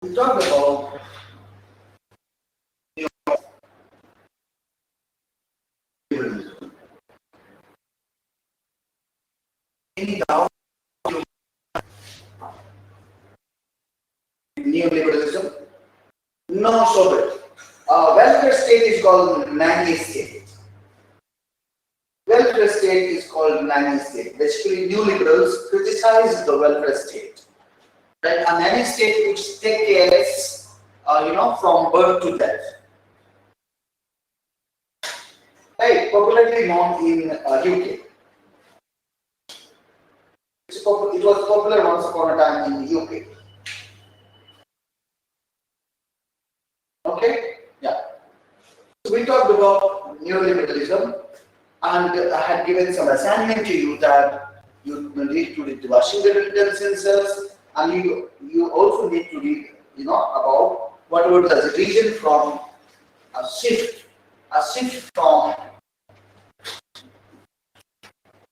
We talked about neoliberalism. Any doubt in neoliberalism? No, so good. Welfare state is called nanny state. Welfare state is called nanny state. Basically, new liberals criticize the welfare state. Right? A nanny state which takes care, from birth to death. Right? Popularly known in UK. It was popular once upon a time in the UK. Okay? Yeah. So we talked about neoliberalism, and I had given some assignment to you that you need to read the Washington census, and you also need to read, about what was the reason from a shift from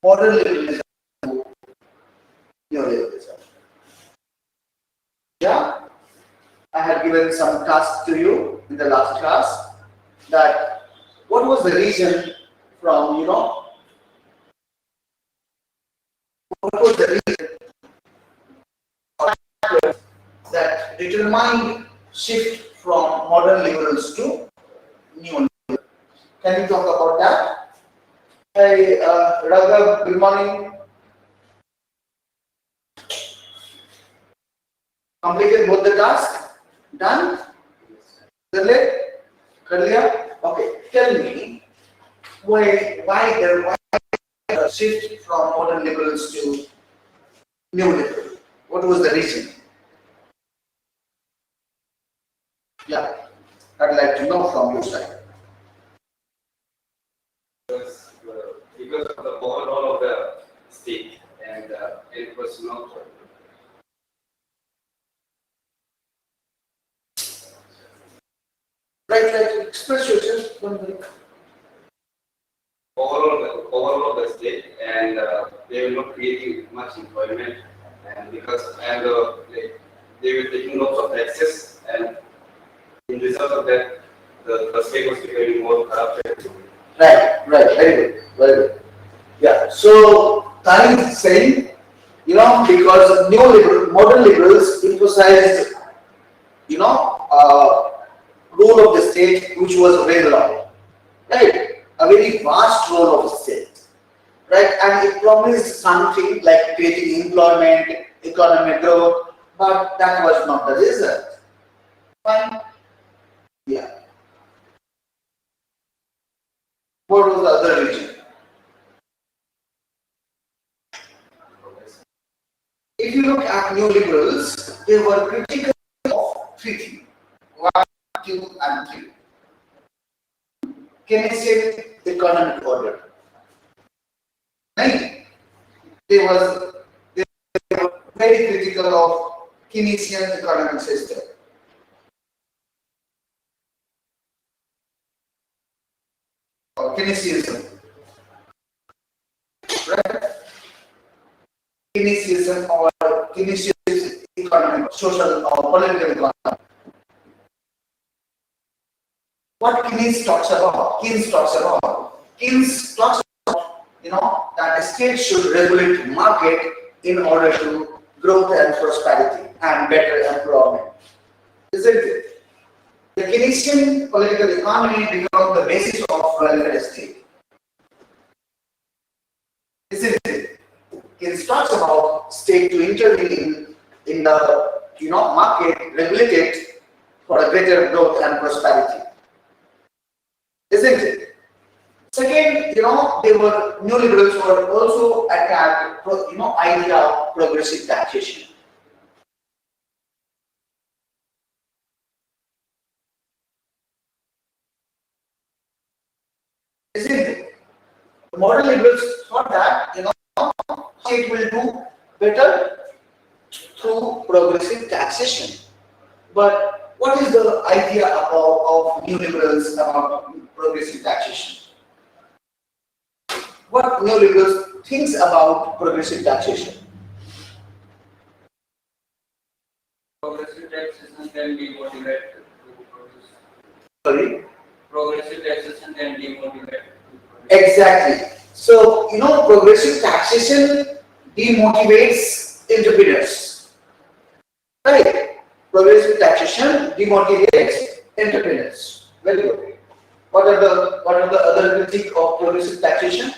modern liberalism to neoliberalism. Yeah, I had given some tasks to you in the last class that what was the reason from what was the reason that determined shift from modern liberals to neoliberals. Can you talk about that? Hey, Raghav, good morning. Completed both the tasks? Done? Okay, tell me why the shift from modern liberals to new liberal? What was the reason? Yeah, I'd like to know from your side. Because of the overall of the state, and it was not. Right. Express yourself. Overall of the state, and they were not creating much employment, and they were taking lots of taxes, and in result of that, the state was becoming more corrupted. Right. Very good. Yeah. So Tani is saying, because modern liberals emphasized, role of the state, which was very long, right? A very vast role of the state, right? And it promised something like creating employment, economic growth, but that was not the result. Fine. Yeah. What was the other reason? If you look at new liberals, they were critical of three things. 1, 2, and 3. Keynesian economic order. Right? They were very critical of Keynesian economic system. Or Keynesianism. Right? Keynesianism or Keynesian economic, social or political economy. What Keynes talks about? Keynes talks about that the state should regulate market in order to growth and prosperity and better employment. Isn't it? The Keynesian political economy becomes the basis of welfare state. Isn't it? Keynes talks about state to intervene in the market, regulate it for a greater growth and prosperity. Isn't it? Second, neoliberals were also attacked, idea of progressive taxation. Isn't it? The modern liberals thought that, state will do better through progressive taxation. But what is the idea of neoliberals about progressive taxation? What neoliberals thinks about progressive taxation? Progressive taxation can demotivate to produce. Sorry? Progressive taxation can demotivate. Exactly. So, progressive taxation demotivates entrepreneurs. Right? Progressive taxation demotivates entrepreneurs. Very good. What are the other critiques of progressive taxation?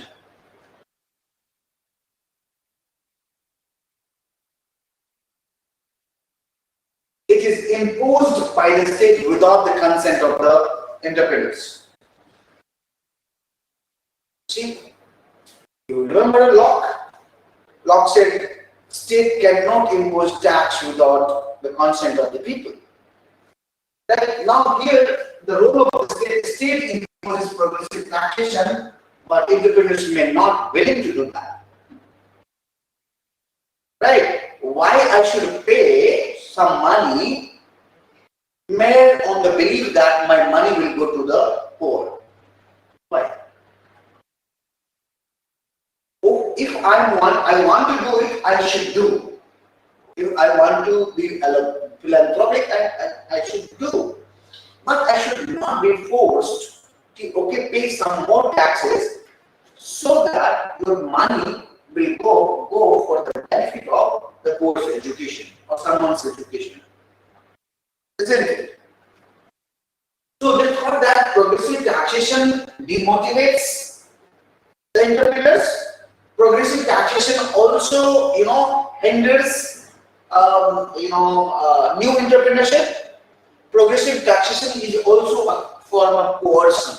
It is imposed by the state without the consent of the entrepreneurs. See, you remember Locke? Locke said state cannot impose tax without the consent of the people. Right? Now here the role of the state imposes progressive taxation, but entrepreneurs may not willing to do that. Right? Why I should pay some money made on the belief that my money will go to the poor? Why? Oh, if I want to do it, I should do. If I want to be philanthropic, I should do. But I should not be forced to pay some more taxes so that your money will go for the benefit of the poor's education or someone's education. Isn't it? So they thought that progressive taxation demotivates the entrepreneurs. Progressive taxation also, hinders, new entrepreneurship. Progressive taxation is also a form of coercion.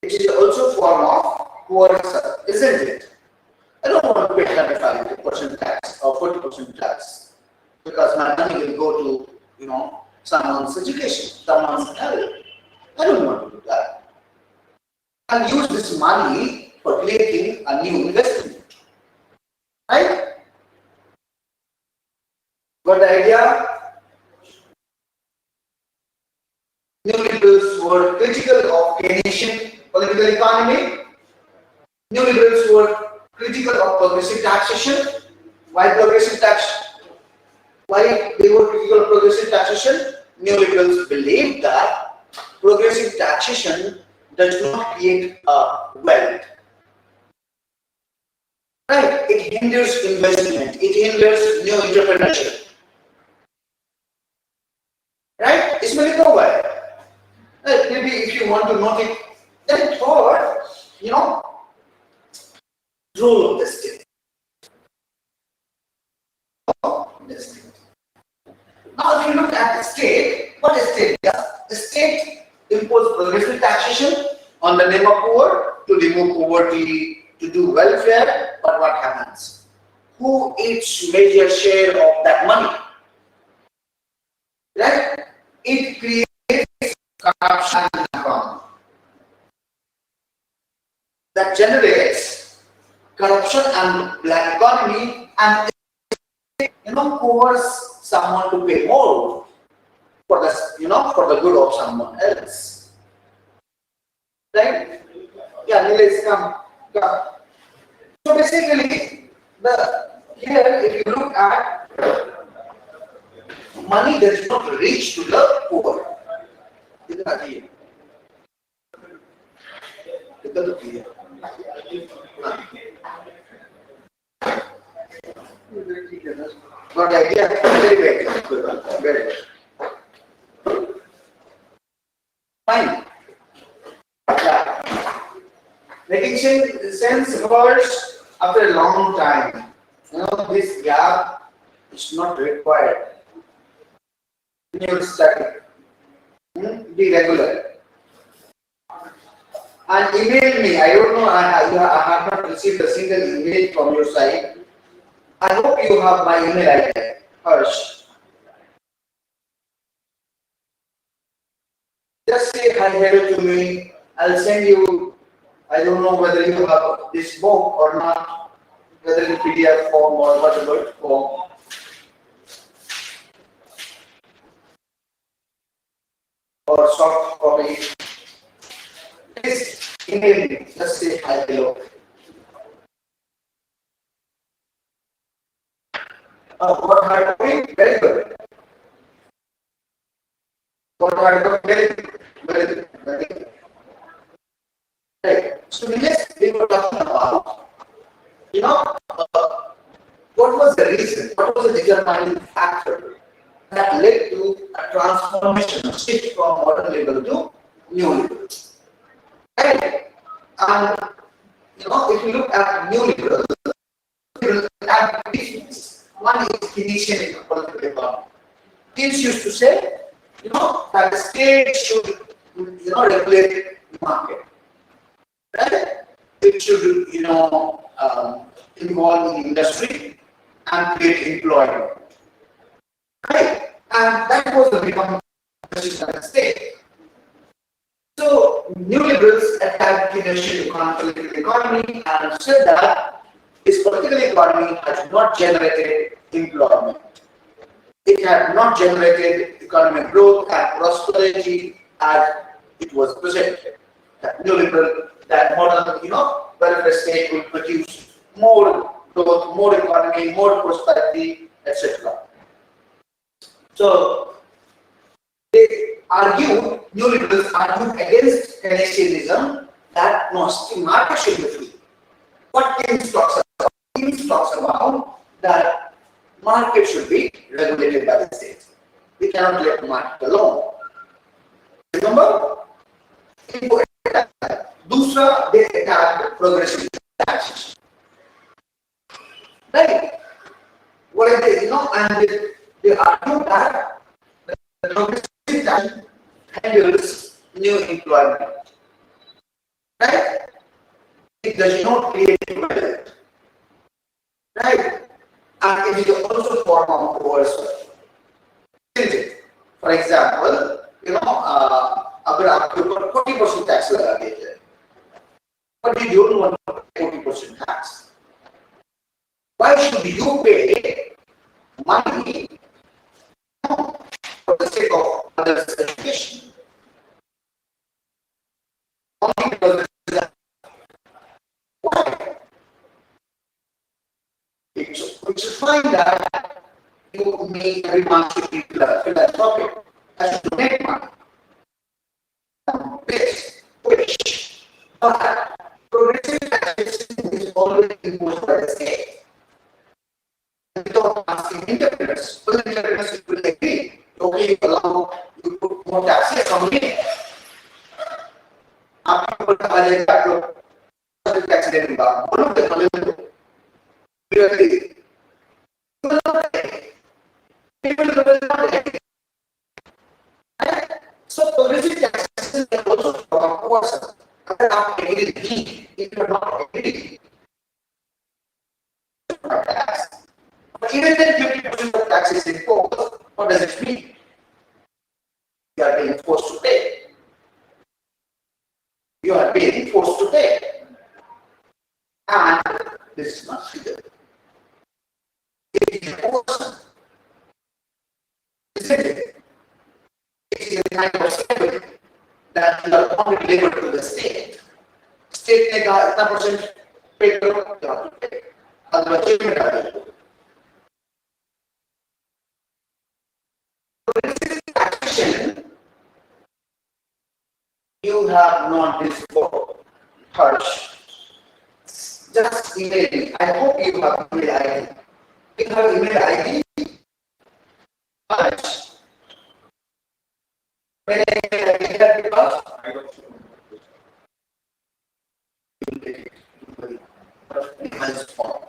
It is also a form of coercion, isn't it? I don't want to pay 35% tax or 40% tax because my money will go to, someone's education, someone's health. I don't want to do that. I'll use this money for creating a new investment. Right? Got the idea? Neoliberals were critical of Keynesian political economy. Neoliberals were critical of progressive taxation. Why progressive tax? Why they were critical of progressive taxation? Neoliberals believed that progressive taxation does not create wealth. Right? It hinders investment. It hinders new entrepreneurship. Right? इसमें लिखा हुआ है. Maybe if you want to note it, then third, role of the state. Now, if you look at the state, what the state does? The state imposes progressive taxation on the name of poor to remove poverty, to do welfare, but what happens? Who eats major share of that money? Right? It creates corruption in the economy. That generates corruption and black economy and coerce someone to pay more for the for the good of someone else. Right? Yeah, Nilesh, come. So basically, here if you look at money does not reach to the poor. Got the idea? Very good. Very good. Fine. Yeah. Making sense words after a long time. This gap is not required. You will study. Be regular. And email me. I don't know. I have not received a single email from your side. I hope you have my email ID. Harsh. Just say hi hello to me. I'll send you. I don't know whether you have this book or not, whether in PDF form or whatever form. Or soft copy. Please email me. Just say hi hello. What hard copy? Very good. very good, very good. Right. So next we were talking about, you know, what was the reason, what was the determining factor that led to a transformation, a shift from modern liberal to neoliberal. Right? And if you look at neoliberal, liberal have definitions. One is definition in the political economy. Keynes used to say, that the state should, regulate the market. Right? It should, involve in industry and create employment. Right? And that was the becoming position of the state. So, neoliberals attacked financial political economy and said that this political economy has not generated employment. It had not generated economic growth and prosperity as it was presented. That neoliberal, that modern, welfare state will produce more growth, more economy, more prosperity, etc. So they argued, neoliberals argued against Keynesianism that no, market should be free. What Keynes talks about? Keynes talks about that market should be regulated by the state. We cannot let the market alone. Remember? Dusra, they attacked progressive taxes. Right? What are they, and they argue that the progressive tax handles new employment. Right? It does not create employment. Right? And it is also a form of coercion. For example, अगर आपके ऊपर 40% tax लगा दिया जाए, but you don't want to pay 40% tax. Why should you pay money for the sake of others' education? Only because why? We should find that you make everyone should be philanthropic, has to donate money. Which, but progressive taxation is always imposed by the state. Without asking interpreters, full interpreters will agree. Okay, you allow you put more taxes on me. आपको बोलना आ जाएगा आपको tax देने का बोलो तो बोलो you agree. So progressive taxation is also from coercion. अगर आप agree, if you are not agree, but even then 50% of tax is imposed, what does it mean? You are being forced to pay. You are being forced to pay. And this is not legal. It is a coercion. Isn't it? It is a kind of slavery that you are only delivered to the state. State ने कहा इतना percent पे करो तो आप पे अगर बच्चे में डाल दो you have not this before. Harsh. Just email me. I hope you have email ID. You have email ID? Harsh. When I get that because I don't know. You get it. Nice form.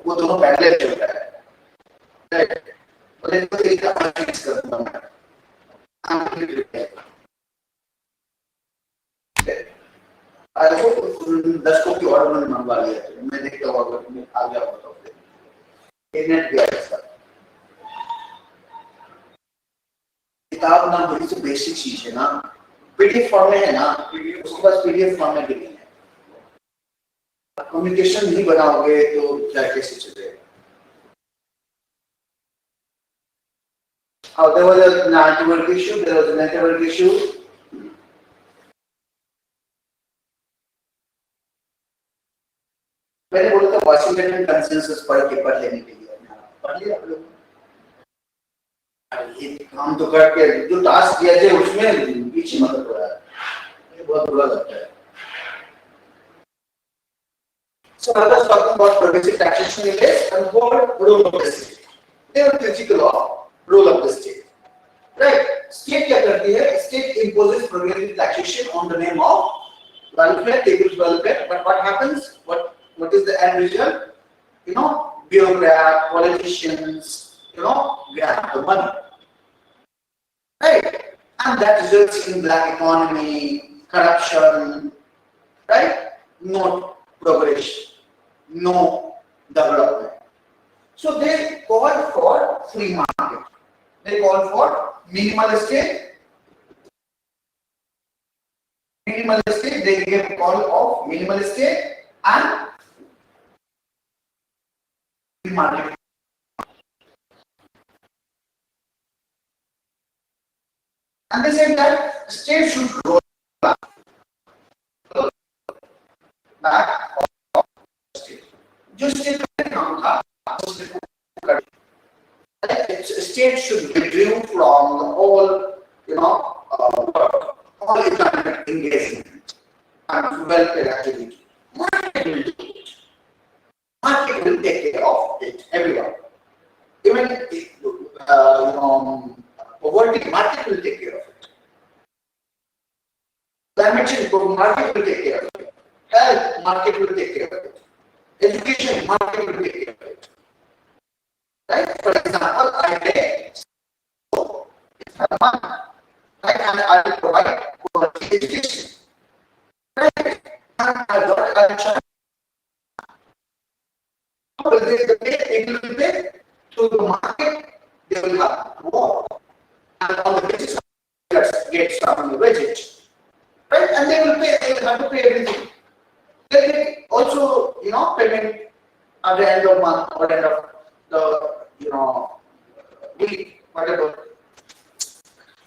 वो दोनों पहले चलता है बोले तो तरीका fix कर दूंगा मैं आई होप 10 कॉपी ऑर्डर मैंने मंगवा लिया है मैं देखता हूँ अगर मैं आ गया हो तो इंटरनेट भी है इसका किताब ना बड़ी सी बेसिक चीज है ना पीडीएफ फॉर्म में है ना उसके पास पीडीएफ फॉर्म में भी नहीं है कम्युनिकेशन नहीं बनाओगे तो क्या कैसे चलेगा there was a network issue, there was a network issue. मैंने बोला था वाशिंगटन कंसेंसस पढ़ लेने के लिए पढ़ लिया आप लोग हम तो करके जो टास्क दिया जाए उसमें पीछे मत पड़ा है, ये बहुत बुरा लगता है. So I was talking about progressive taxation in this and what role of the state. They are critical of role of the state. Right? State क्या करती है? State imposes progressive taxation on the name of welfare, people's welfare. But what happens? What is the end result? You know, bureaucrats, politicians, you know, grab the money. Right? And that results in black economy, corruption, right? No progression, no development. So they call for free market. They call for minimal state. They give a call of minimal state and free market. And they said that state should roll back of state. Just state का state should withdraw from the whole, you know, all economic engagement and welfare activity. Market will take care of it. Everyone, even poverty, market will take care of it. Climate change, market will take care of it. Health, market will take care of it. Education, market will take care of it. Right? For example, I pay so it's a month, right? And I will provide quality education. Right? And I got culture. The pay people will pay to the market, they will have more. And on the basis of that, get some wages. Right? And they will have to pay everything. They will also, payment at the end of month or end of the week, whatever.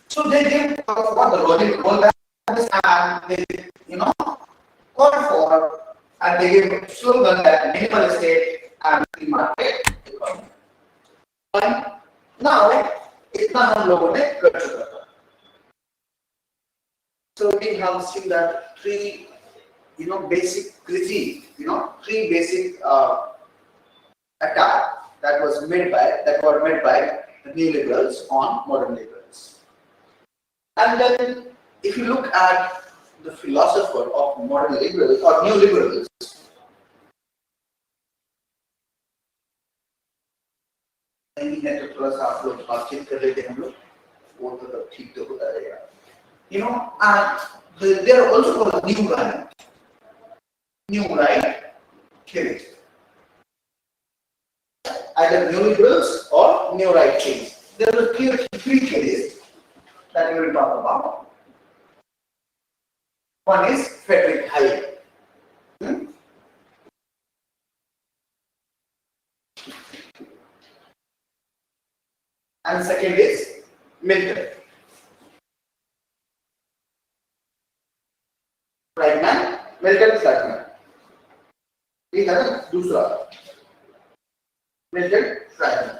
So they give for the rollback and they call for and they give slogan that minimal state and free market economy. And now इतना हम लोगों ने कर चुका था. So we have seen that three basic critique, three basic attack that were made by the neoliberals on modern liberals. And then if you look at the philosopher of modern liberals or neoliberals, नहीं है तो थोड़ा सा आप लोग बातचीत कर लेते हैं हम लोग, वो तो ठीक तो होता रहेगा. And they are also called new right theory. Either neoliberals or new right change. There are three theories that we will talk about. One is Friedrich Hayek. And second is Milton. Friedman, Milton, Friedman. ठीक है ना? दूसरा Milton, Friedman.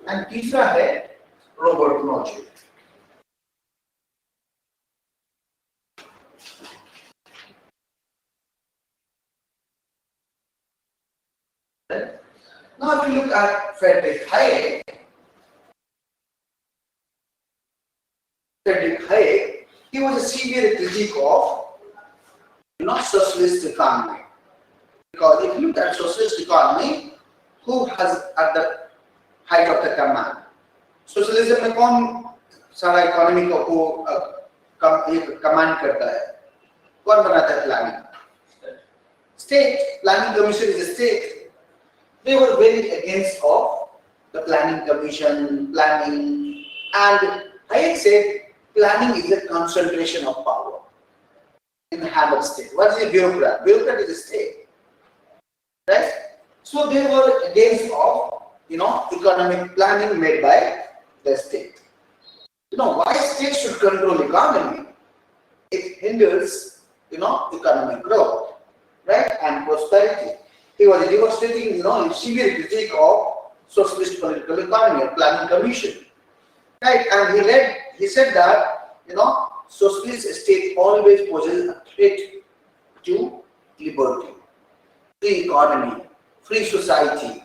And तीसरा है Robert Nozick. Now if you look at Friedrich Hayek, he was a severe critic of socialist economy. Because if you look at socialist economy, who has at the height of the command? Socialism में कौन सारा economy को command करता है? कौन बनाता है planning? State. Planning commission is a state. They were very against of the planning commission, and Hayek said planning is a concentration of power in the hand of state. What is a bureaucrat? Bureaucrat is a state, right? So they were against of economic planning made by the state. Why state should control economy? It hinders economic growth, right, and prosperity. He was a devastating, severe critic of socialist political economy, a planning commission. Right? And he said that, socialist state always poses a threat to liberty, free economy, free society.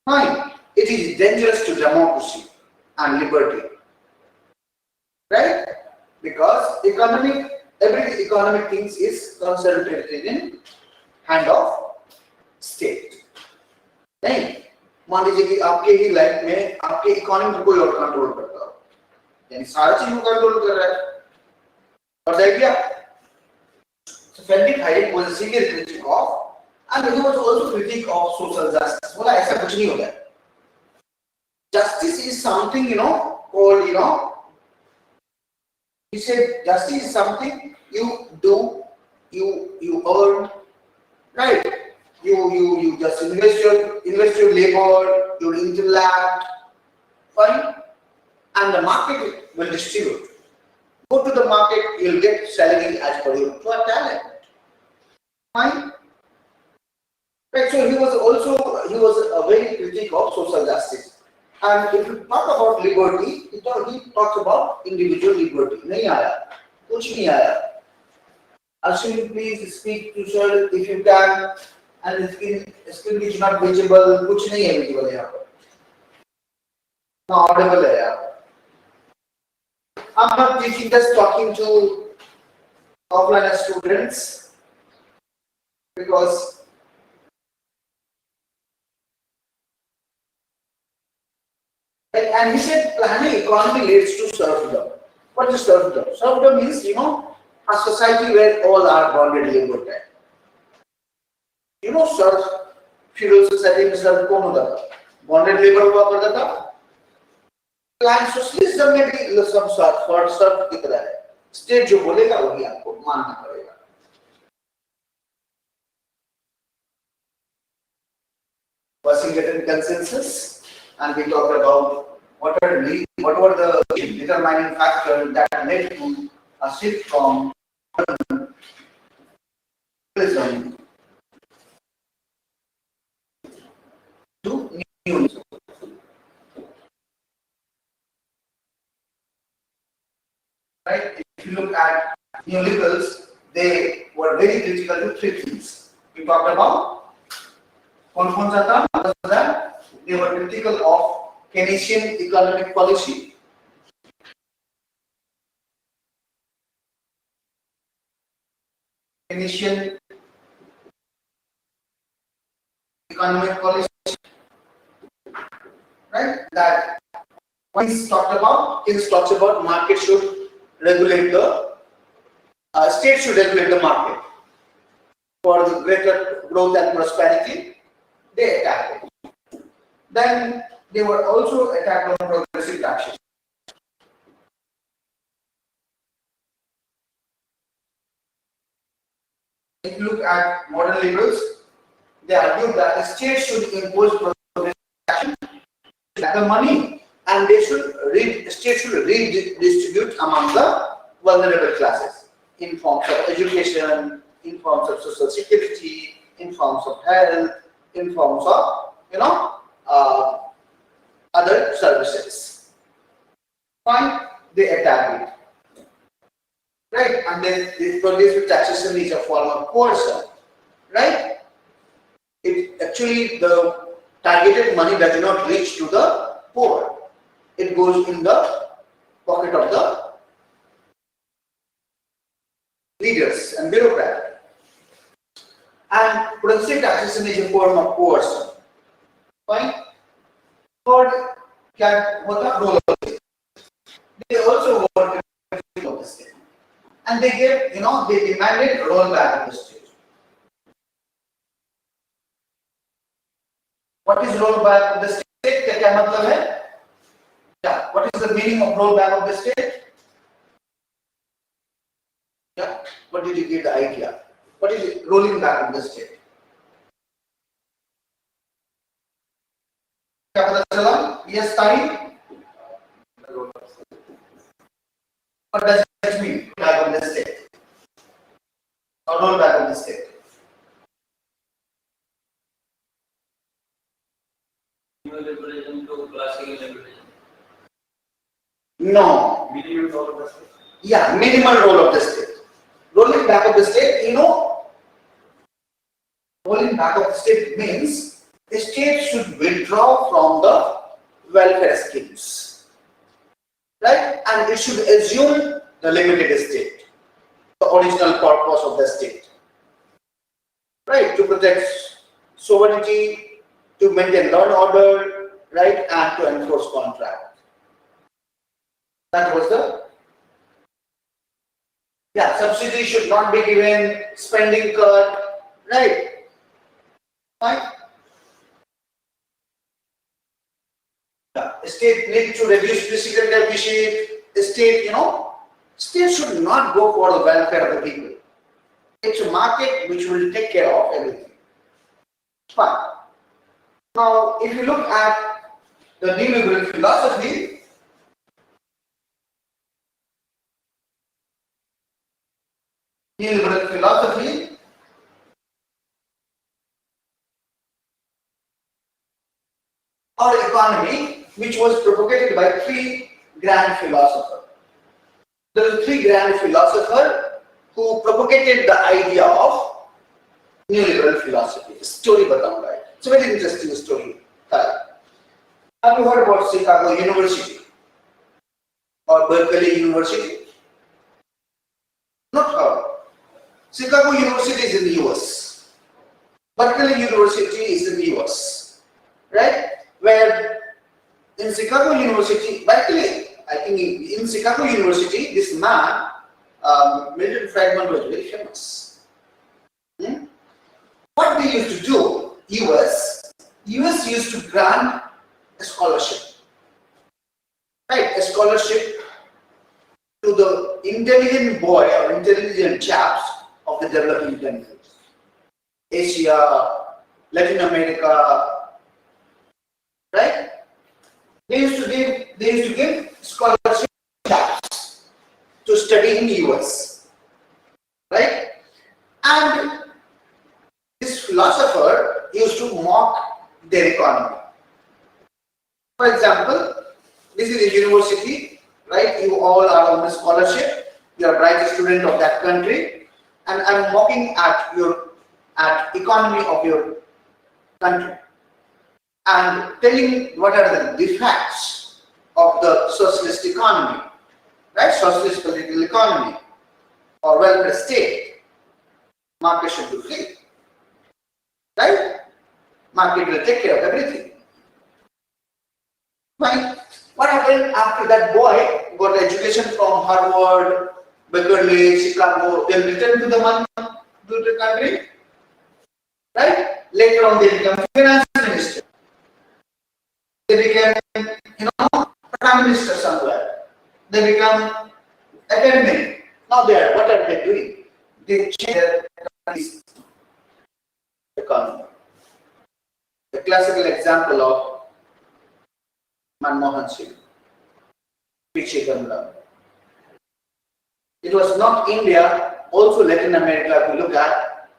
Fine. It is dangerous to democracy and liberty. Right? Because every economic things is concentrated in hand of state. नहीं, मान लीजिए कि आपके ही life में आपके economy को कोई और कंट्रोल करता हो, यानी सारी चीजों को कंट्रोल कर रहा है। और सही क्या? So Frederick Hayek was a severe critic of, and he was also critic of social justice. बोला ऐसा कुछ नहीं होता है. Justice is something, called, he said justice is something you do, you earn, right? You just invest your labor, your intellect, fine, and the market will distribute. Go to the market, you'll get salary as per your talent. Fine. Right, so he was a very critic of social justice. And if you talk about liberty, he talks about individual liberty. नहीं आया, कुछ नहीं आया. Ashwin, please speak to sir if you can. And screen is not visible. कुछ नहीं है visible यहाँ पर. Not audible है यहाँ. I'm not teaching, just talking to offline students because and he said planning economy leads to serfdom. What is serfdom? Serfdom means a society where all are bonded labor time. Serf feudal society में serf कौन होता था? Bonded labor हुआ करता था. Plan socialism में भी सब सर्फ की तरह है. स्टेट जो बोलेगा वही आपको मानना पड़ेगा. Washington consensus, and we talked about what were the determining factors that led to a shift from liberalism to neoliberalism. Right? If you look at neoliberals, they were very critical to three things. We talked about they were critical of Keynesian economic policy. Keynesian economic policy, right? That Keynes talks about market should regulate the state should regulate the market for the greater growth and prosperity. They attacked it. Then they were also attacked on progressive taxation. If you look at modern liberals, they argue that the state should impose progressive taxation, the money, and state should redistribute among the vulnerable classes in forms of education, in forms of social security, in forms of health, in forms of other services. Fine, they attack it, right? And then this progressive taxation is a form of coercion, right? It actually the targeted money does not reach to the poor; it goes in the pocket of the leaders and bureaucrats. And progressive taxation is a form of coercion. Fine. Third, what role of the state? They also want of the state, and they gave, they demanded rollback of the state. What is rollback of the state? क्या मतलब है? Yeah. What is the meaning of rollback of the state? Yeah. What did you get the idea? What is it? Rolling back of the state? क्या पता चला? Yes, time. What does it mean? Back of the state or roll back of the state? classical liberalism. No. Minimal role of the state. Yeah, minimal role of the state. Rolling back of the state, rolling back of the state means the state should withdraw from the welfare schemes, right? And it should assume the limited state, the original purpose of the state, right? To protect sovereignty, to maintain law and order, right? And to enforce contract. That was the subsidy should not be given, spending cut, right? Fine. State needs to reduce fiscal deficit. State should not go for the welfare of the people. It's a market which will take care of everything. Fine. Now, if you look at the neoliberal philosophy, or economy, which was propagated by three grand philosophers. There were three grand philosophers who propagated the idea of neoliberal philosophy. Story bataunga hai. It's a very interesting story. Have you heard about Chicago University or Berkeley University? Not heard. Chicago University is in the US. Berkeley University is in the US. Right? Where in Chicago University, Berkeley, I think in Chicago University, this man, Milton Friedman, was very famous. What they used to do, US used to grant a scholarship, right? A scholarship to the intelligent boy or intelligent chaps of the developing countries, Asia, Latin America, right? They used to give scholarship chaps to study in the US, right? And this philosopher used to mock their economy. For example, this is a university, right? You all are on the scholarship. You are a bright student of that country, and I'm mocking at economy of your country and telling what are the defects of the socialist economy, right? Socialist political economy or welfare state. Market should be free, right? Market will take care of everything. Fine. What happened after that boy got education from Harvard, Berkeley, Chicago, then returned to the country, right? Later on, they become finance minister. They became, prime minister somewhere. They become academic. Now what are they doing? They change their country's economy. The classical example of Manmohan Singh, Bijendra Jha. It was not India, also Latin America. If you look at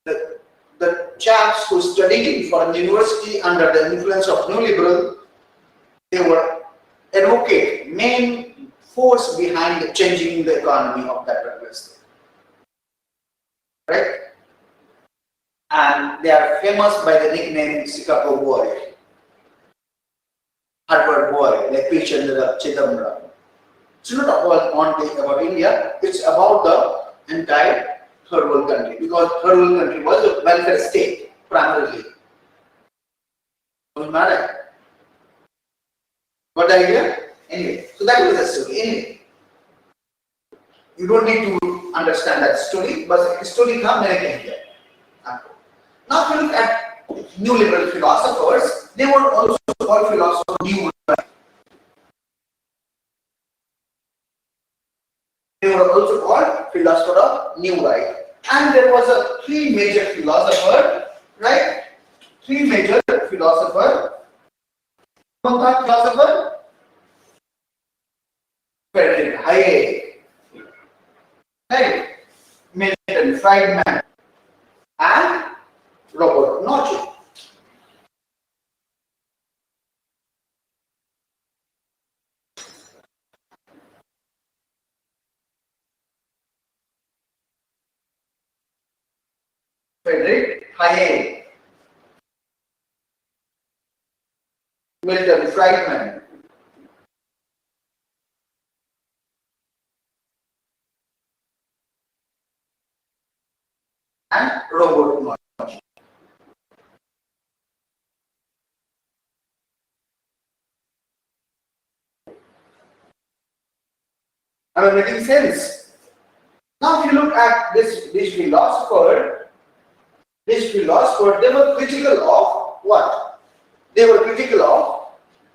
the chaps who studied for a university under the influence of neoliberal, they were advocate, main force behind changing the economy of that particular state, right? And they are famous by the nickname Chicago boy, Harvard boy, like Bijendra Jha. It's not about India, it's about the entire third world country, because third world country was a welfare state primarily. Doesn't matter. Got the idea? Anyway, so that was the story. Anyway, you don't need to understand that story, but the story comes in here. Now, if you look at neoliberal philosophers, they were also called philosophers of new right. They were also called philosophers of new right. And there was a three major philosopher, right? Three major philosopher. One philosopher, Friedrich Hayek, right? Milton Friedman, and Robert Nozick. Friedrich Hayek, Milton Friedman, and Robert Much. Am I making sense? Now, if you look at this philosopher, they were critical of what? They were critical of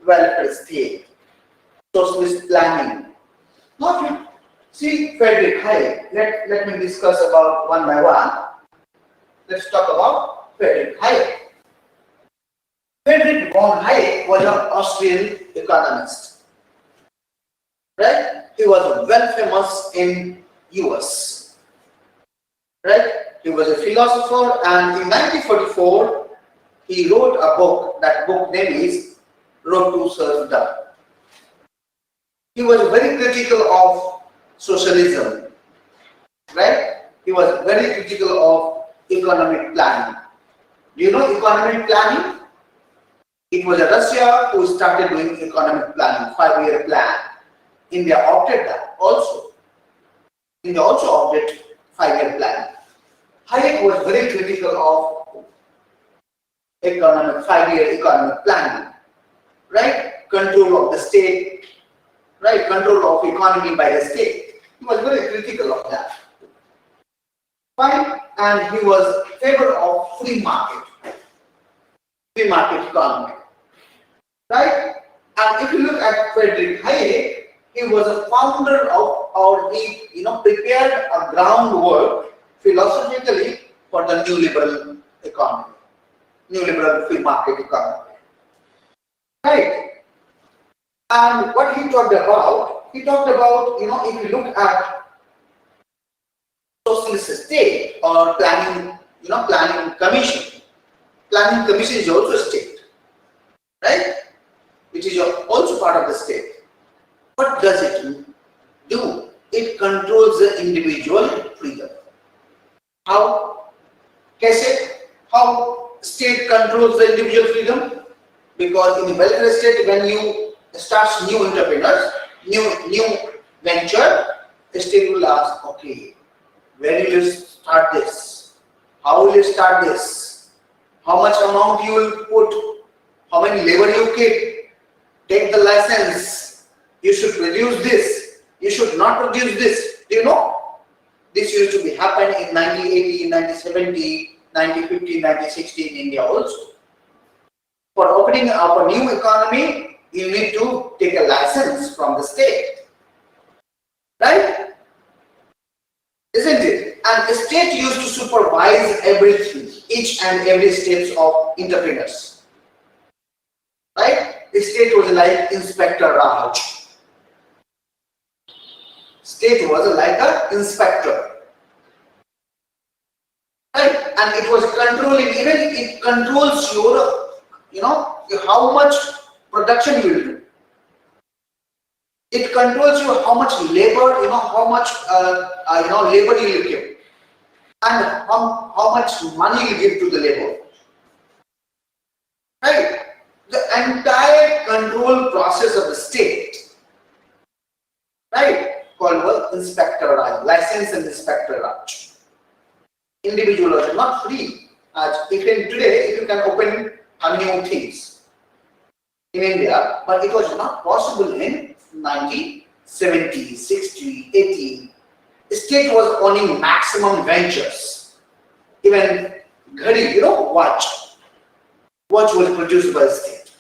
welfare state, socialist planning. Now, if you see Friedrich Hayek, let me discuss about one by one. Let's talk about Friedrich Hayek. Friedrich von Hayek was an Austrian economist, right? He was well famous in US, right? He was a philosopher, and in 1944 he wrote a book. That book name is Road to Serfdom. He was very critical of socialism, right? He was very critical of economic planning. Do you know economic planning? It was Russia who started doing economic planning, 5-year plan. India opted that also. India also opted 5-year plan. Hayek was very critical of 5-year economic planning, right? Control of the state, right? Control of economy by the state. He was very critical of that. Fine, and he was in favor of free market economy, right? And if you look at Friedrich Hayek, he was a founder of, or he prepared a groundwork philosophically for the new liberal economy, new liberal free market economy, right? And what he talked about, if you look at socialist state or planning commission. Planning commission is also a state, right? Which is also part of the state. What does it do? It controls the individual freedom. How? How state controls the individual freedom? Because in the welfare state, when you start new entrepreneurs, new venture, the state will ask, okay, where will you start this? How will you start this? How much amount you will put? How many labor you keep? Take the license. You should produce this. You should not produce this. Do you know? This used to be happen in 1980, 1970, 1950, 1960 in India also. For opening up a new economy, you need to take a license from the state. Right? Isn't it? And the state used to supervise everything, each and every steps of entrepreneurs. Right? The state was like Inspector Raj. State was like an inspector. Right? And it was controlling, even it controls your, how much production you will do. It controls you how much labor, how much, labor you will give. And how much money you give to the labor. Right? The entire control process of the state, right, called Inspector Raj, License and Inspector Raj. Individuals are not free. Today, you can open new things in India, but it was not possible in 1970, 60, 80. The state was owning maximum ventures. Even ghadi, watch. Watch was produced by the state.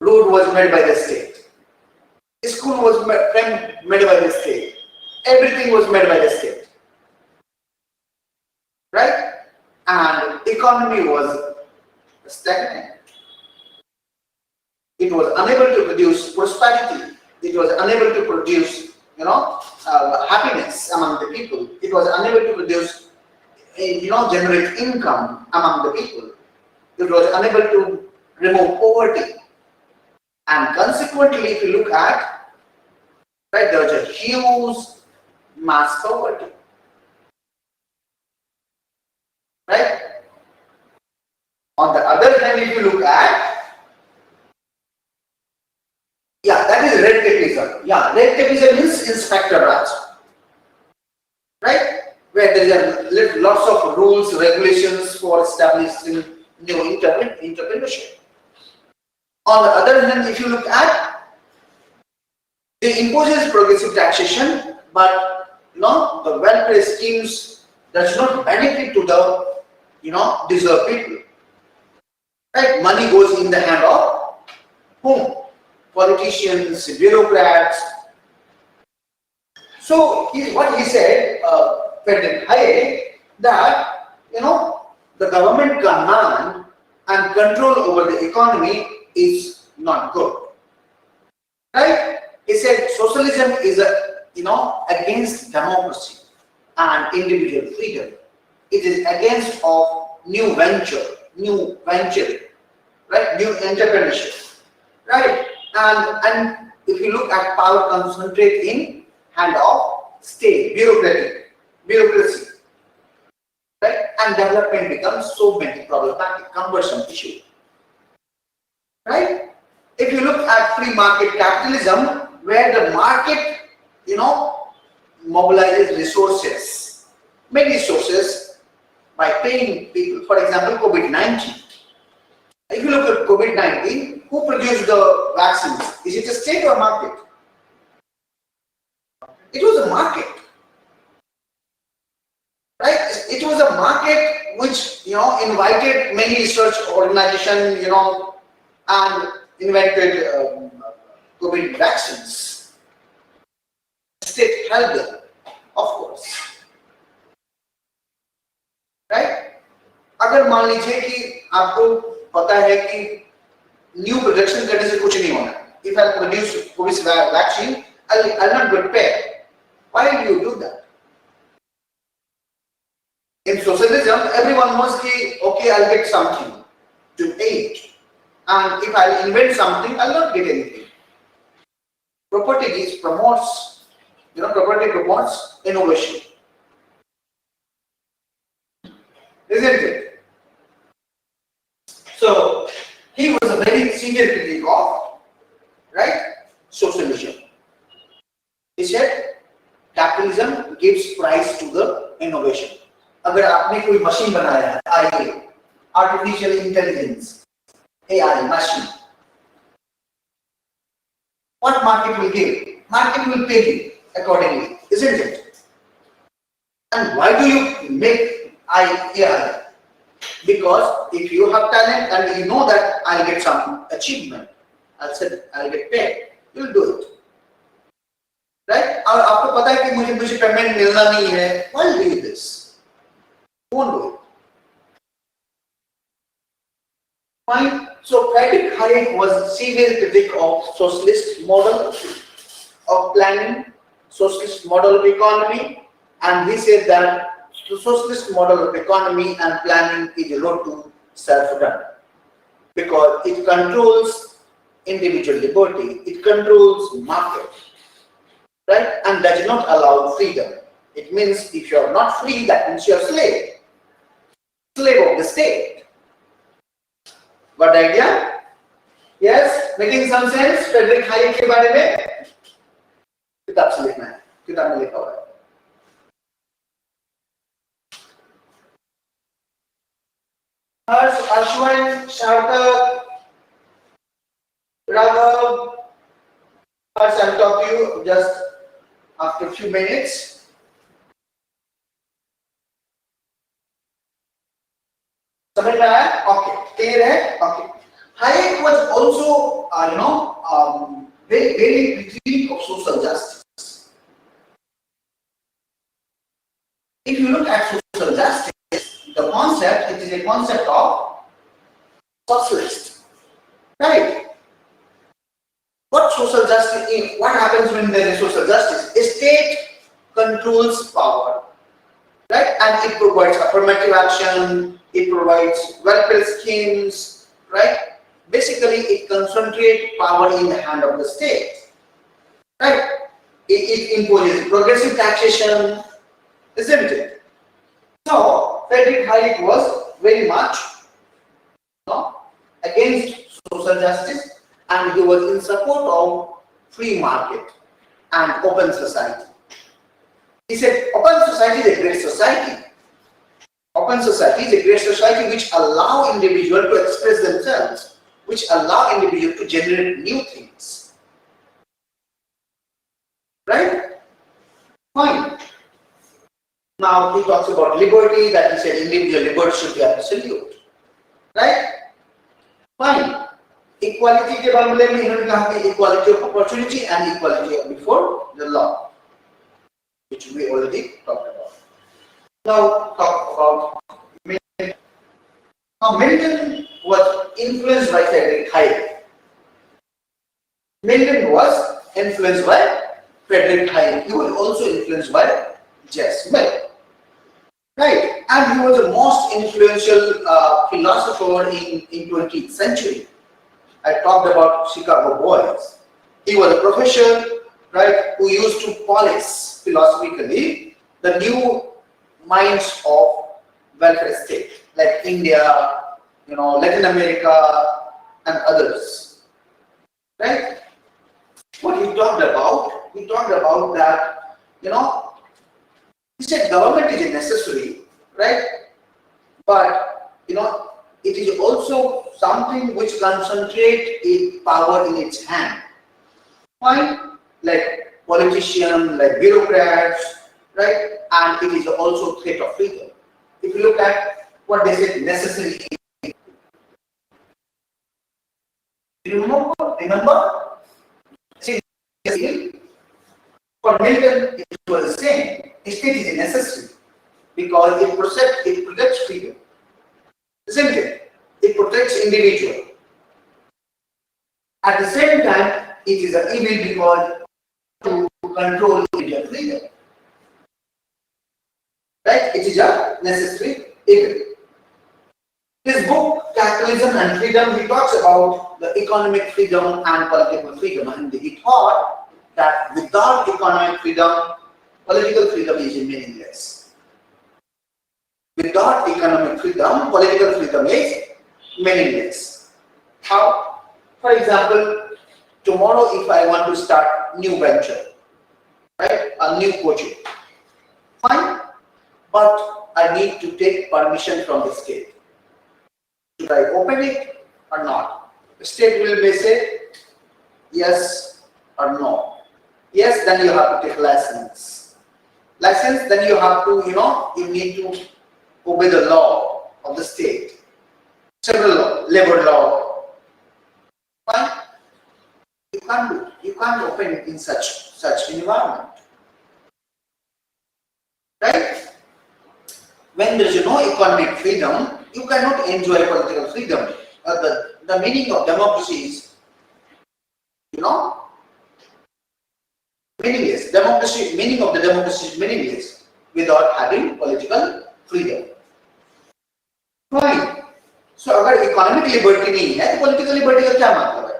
Road was made by the state. School was made by the state. Everything was made by the state. Right? And economy was stagnant. It was unable to produce prosperity. It was unable to produce, happiness among the people. It was unable to produce, generate income among the people. It was unable to remove poverty. And consequently, if you look at, right, there was a huge mass poverty. tapeism. Yeah, red tapeism means Inspector Raj, right? Where there are lots of rules, regulations for establishing new entrepreneurship. On the other hand, if you look at, they imposes progressive taxation, but the welfare schemes does not benefit to the deserved people. Right? Money goes in the hand of whom? Politicians, bureaucrats. So what he said, Friedrich Hayek, that the government command and control over the economy is not good. Right? He said socialism is against democracy and individual freedom. It is against of new venture, right? New entrepreneurship, right? And if you look at power concentrate in hand of state, bureaucracy, right? And development becomes so many problematic, cumbersome issue, right? If you look at free market capitalism, where the market, mobilizes resources, many resources by paying people. For example, COVID-19. If you look at COVID-19, who produced the vaccines? Is it a state or market? It was a market, right? It was a market which invited many research organizations, and invented COVID vaccines. State helped them, of course, right? अगर मान लीजिए कि आपको पता है कि new production करने से कुछ नहीं होना. If I produce COVID vaccine, I'll not get paid. Why do you do that? In socialism, everyone must say, okay, I'll get something to eat, and if I invent something, I'll not get anything. Property promotes. Property promotes innovation, isn't it? So he was a very senior critic of, right, socialism. He said capitalism gives price to the innovation. अगर आपने कोई machine बनाया है, AI, artificial intelligence, AI machine, what market will give? Market will pay you accordingly, isn't it? And why do you make AI? Because if you have talent and you know that I'll get some achievement, I'll get paid, you'll do it. Right? और आपको पता है कि मुझे payment मिलना नहीं है, why do this? Won't do it. Fine. So Friedrich Hayek was a serious critic of socialist model of planning, socialist model of economy, and he said that the socialist model of economy and planning is a road to self-run because it controls individual liberty, it controls market, right, and does not allow freedom. It means if you are not free, that means you are slave of the state. Got the idea? Yes, making some sense? Friedrich Hayek के बारे में किताब से लिखना है, किताब में लिखा हुआ है. Harsh, Ashwin, Shartak, Raghav, Harsh, I'll talk to you just after a few minutes. समझ में आया? Okay, clear है? Okay. Hayek was also, very critique of social justice. If you look at social justice, the concept, it is a concept of socialist, right? What social justice is? What happens when there is social justice? A state controls power, right? And it provides affirmative action, it provides welfare schemes, right? Basically, it concentrates power in the hand of the state, right? It imposes progressive taxation, isn't it? So, Friedrich Hayek was very much against social justice, and he was in support of free market, and open society. He said, open society is a great society. Open society is a great society which allow individuals to express themselves, which allow individuals to generate new things. Right? Fine. Now he talks about liberty, that he said individual liberty should be absolute. Right? Fine. Equality के मामले में इन्होंने कहा कि equality of opportunity and equality before the law, which we already talked about. Now talk about Milton. Now Milton was influenced by Friedrich Hayek. Milton was influenced by Friedrich Hayek. He was also influenced by J.S. Mill. Right, and he was the most influential philosopher in 20th century. I talked about Chicago boys. He was a professor, right, who used to polish philosophically the new minds of welfare state, like India, Latin America, and others. Right? What he talked about that, he said government is necessary, right? But it is also something which concentrates its power in its hand. Fine, like politicians, like bureaucrats, right? And it is also threat of freedom. If you look at what they said necessary. Remember? See, for Milton, it was the same. State is necessary because it protects freedom. Isn't it? It protects individual. At the same time, it is an evil because to control individual freedom. Right? It is a necessary evil. His book, Capitalism and Freedom, he talks about the economic freedom and political freedom, and he thought that without economic freedom, political freedom is meaningless. Without economic freedom, political freedom is meaningless. How? For example, tomorrow if I want to start new venture, right, a new coaching, fine, but I need to take permission from the state. Should I open it or not? The state will may say yes or no. Yes, then you have to take license. License, then you have to, you need to obey the law of the state. Several law, labor law. Fine. You can't open it in such environment. Right? When there is no economic freedom, you cannot enjoy political freedom. The meaning of democracy is, meaningless. Meaning of the democracy is meaningless without having political freedom. Fine. So, अगर economic liberty नहीं है, तो political liberty का क्या मतलब है?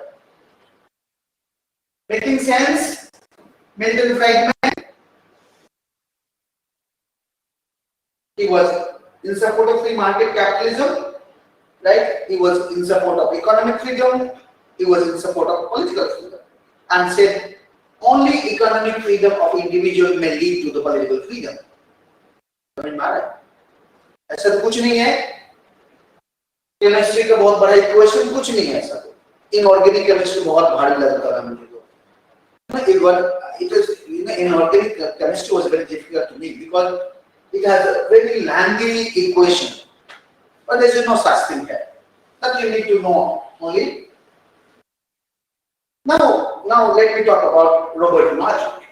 Making sense? Milton Friedman. He was in support of free market capitalism, right? He was in support of economic freedom. He was in support of political freedom, and said only economic freedom of individual may lead to the political freedom. समझ में आ रहा है? ऐसा तो कुछ नहीं है. Chemistry का बहुत बड़ा इक्वेशन कुछ नहीं है ऐसा. इनऑर्गेनिक केमिस्ट्री बहुत भारी लगता है मुझे तो. It is inorganic chemistry was very difficult to me because it has a very lengthy equation, but there is no such thing here. That you need to know only. Now let me talk about Robert Nozick.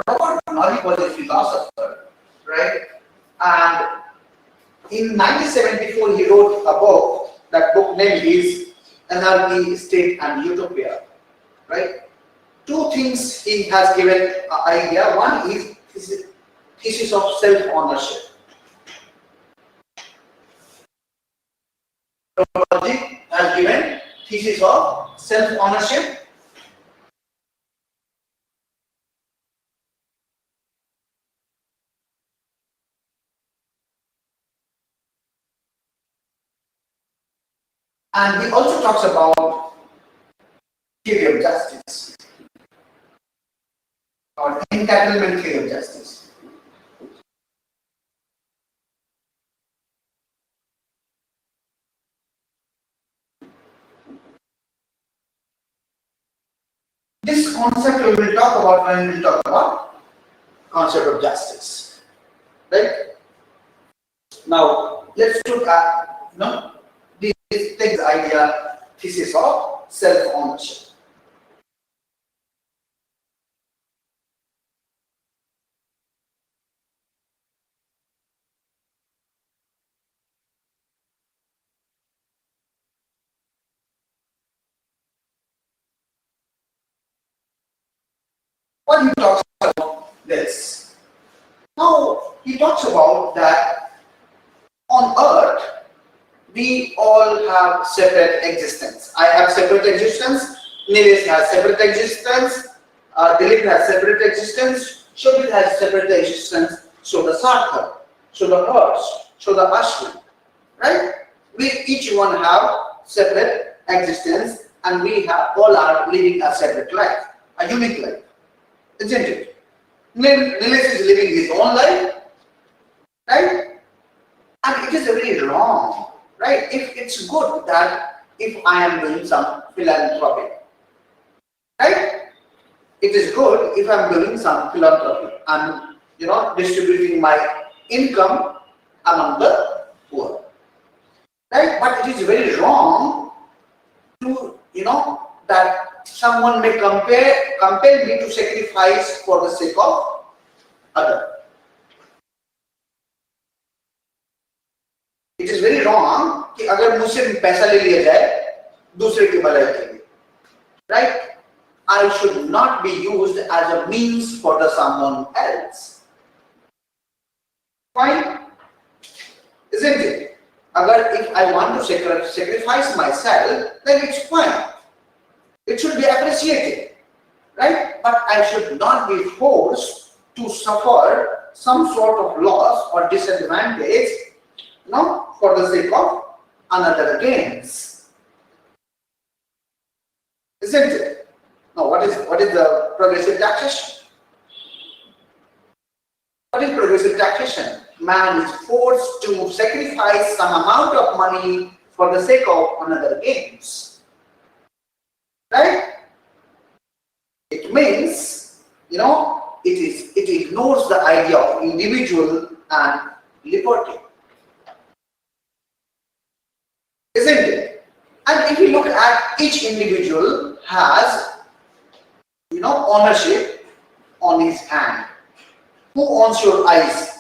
Robert Nozick was a philosopher, right? And in 1974 he wrote a book. That book name is Anarchy, State and Utopia, right? Two things he has given an idea. One is his thesis of self-ownership. Nozick has given thesis of self-ownership. And he also talks about theory of justice. or entitlement theory of justice. This concept we will talk about when we talk about concept of justice, right? Now let's look at this idea, thesis of self-ownership. What he talks about this. Now he talks about that on earth we all have separate existence. I have separate existence, Nilesh has separate existence, Dilip has separate existence, Shobit has separate existence, so the Sarthak, so the Harsh, so the Ashwin, right? We each one have separate existence and we have all are living a separate life, a unique life, isn't it? Nilesh is living his own life, right? And it is very wrong, right? If it's good that if I am doing some philanthropy, right? It is good if I am doing some philanthropy. I'm, distributing my income among the poor, right? But it is very wrong to, that someone may compel me to sacrifice for the sake of other. It is very wrong कि अगर मुझसे पैसा ले लिया जाए दूसरे की भलाई के लिए, right? I should not be used as a means for the someone else. Fine, isn't it? Agar if I want to sacrifice myself, then it's fine. It should be appreciated, right? But I should not be forced to suffer some sort of loss or disadvantage, for the sake of another gains, isn't it? Now, what is the progressive taxation? What is progressive taxation? Man is forced to sacrifice some amount of money for the sake of another gains, right? It means, it ignores the idea of individual and liberty, isn't it? And if you look at each individual has, ownership on his hand. Who owns your eyes?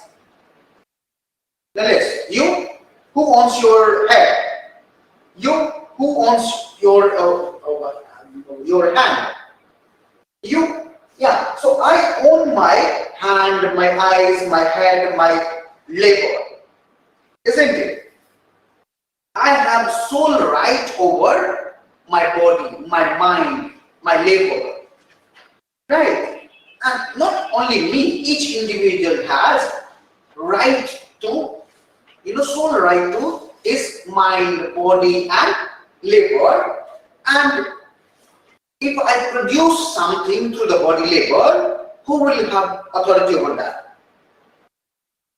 Nilesh, you? Who owns your head? You? Who owns your hand? You? Yeah. So I own my hand, my eyes, my head, my labor, isn't it? I have sole right over my body, my mind, my labor, right? And not only me, each individual has right to, sole right to his mind, body and labor. And if I produce something through the body labor, who will have authority over that?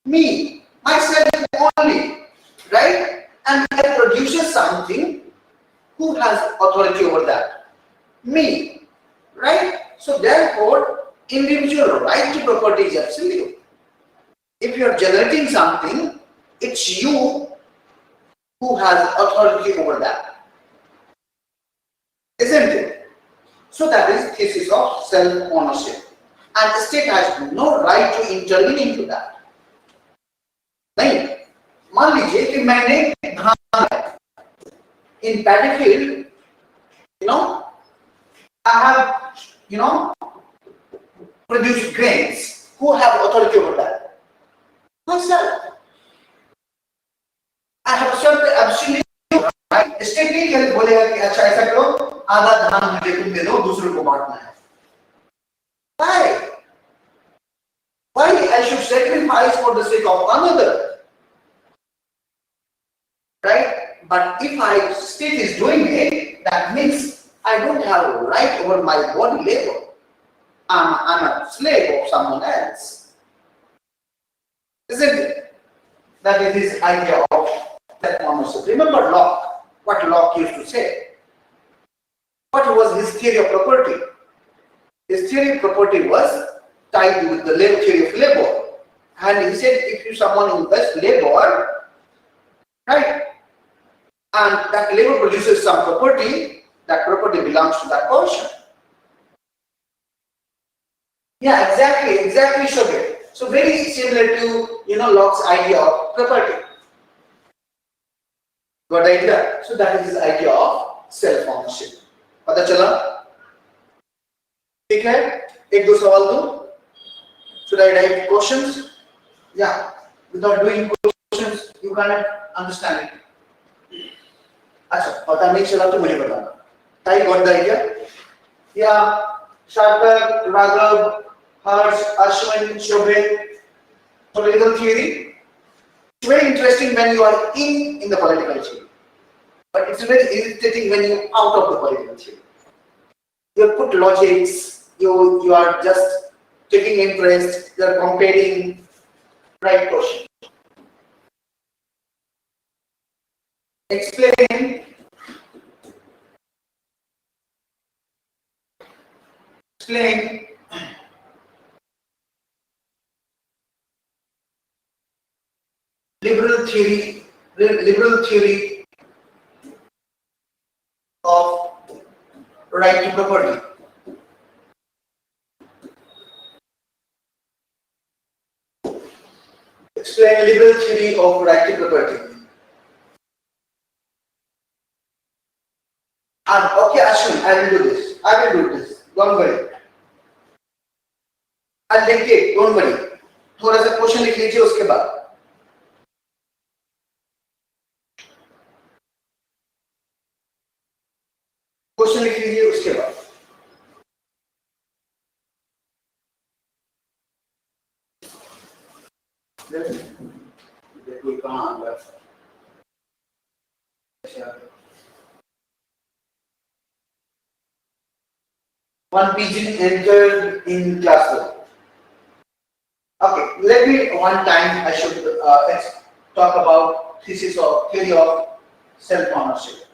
Me, myself only, right? And if I produce something, who has authority over that? Me, right? So therefore, individual right to property is absolute. If you are generating something, it's you who has authority over that, isn't it? So that is thesis of self-ownership, and the state has no right to intervene into that. नहीं, मान लीजिए कि मैंने धान है in paddy field, I have, produce grains. Who have authority over that? Myself. I have certain absolute right. State नहीं बोलेगा कि अच्छा ऐसा करो, आधा धान मुझे तुम दे दो, दूसरे को बांटना है. Why? Why I should sacrifice for the sake of another? Right? But if I state is doing it, that means I don't have a right over my body labor. I'm a slave of someone else. Isn't it? That is his idea of self-ownership. Remember Locke, what Locke used to say. What was his theory of property? His theory of property was tied with the theory of labor. And he said if someone invests labor, right, and that labor produces some property, that property belongs to that person. Yeah, exactly, Shobhit. So very similar to Locke's idea of property. Got idea? So that is his idea of self-ownership. पता चला? ठीक है? एक दो सवाल दो. Should I write questions? Yeah. Without doing questions, you cannot understand it. अच्छा, पता नहीं चला तो मुझे बताना. I got the idea? Yeah. Sharper, Raghav, Harsh, Ashwin, Shobhit. Political theory. It's very interesting when you are in the political theory. But it's very irritating when you're out of the political theory. You put logics, you are just taking interest, you are comparing, right question. Explain liberal theory of right to property. Explain liberal theory of right to property. And okay, Ashwin, I will do this. Don't worry. I'll dictate, don't worry. थोड़ा सा question लिख लीजिए उसके बाद. Question लिख लीजिए उसके बाद. देखो कहाँ आ गया. One pigeon entered in classroom. Okay, let me one time I should talk about theory of self-ownership.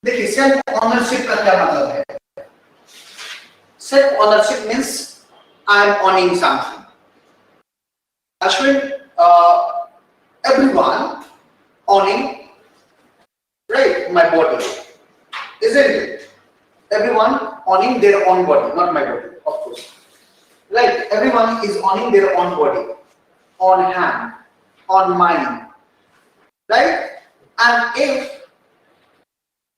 देखिए सेल्फ ऑनरशिप का क्या मतलब है? Self ownership means I am owning something. Ashwin, everyone owning, right, my body, isn't it? Everyone owning their own body, not my body, of course. Right, everyone is owning their own body, on hand, on mind, right? And if,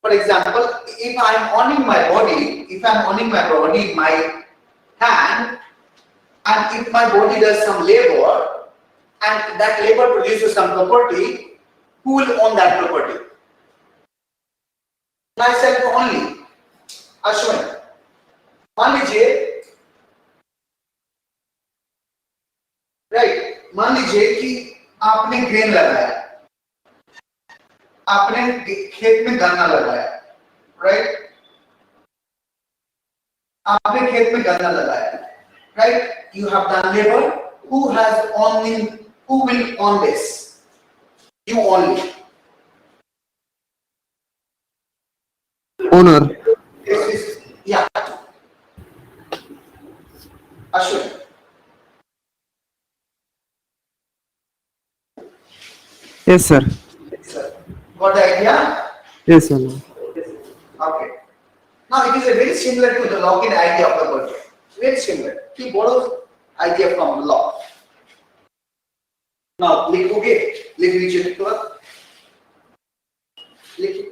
for example, if I am owning my body, my hand, and if my body does some labor, and that labor produces some property, who will own that property? Myself only. Ashwin, मान लीजिए, right, मान लीजिए कि आपने grain लगाया, आपने खेत में गन्ना लगाया, right? आपने खेत में गन्ना लगाया, right? You have done labor. Who will own this? You only. Owner. Yeah. Ashwin. Yes, sir. Got the idea? Yes, sir. Okay. Now it is a very similar to the Lockean idea of the project. Very similar. He borrows idea from Locke. Now लिखोगे, लिख लीजिए तो लिखिए.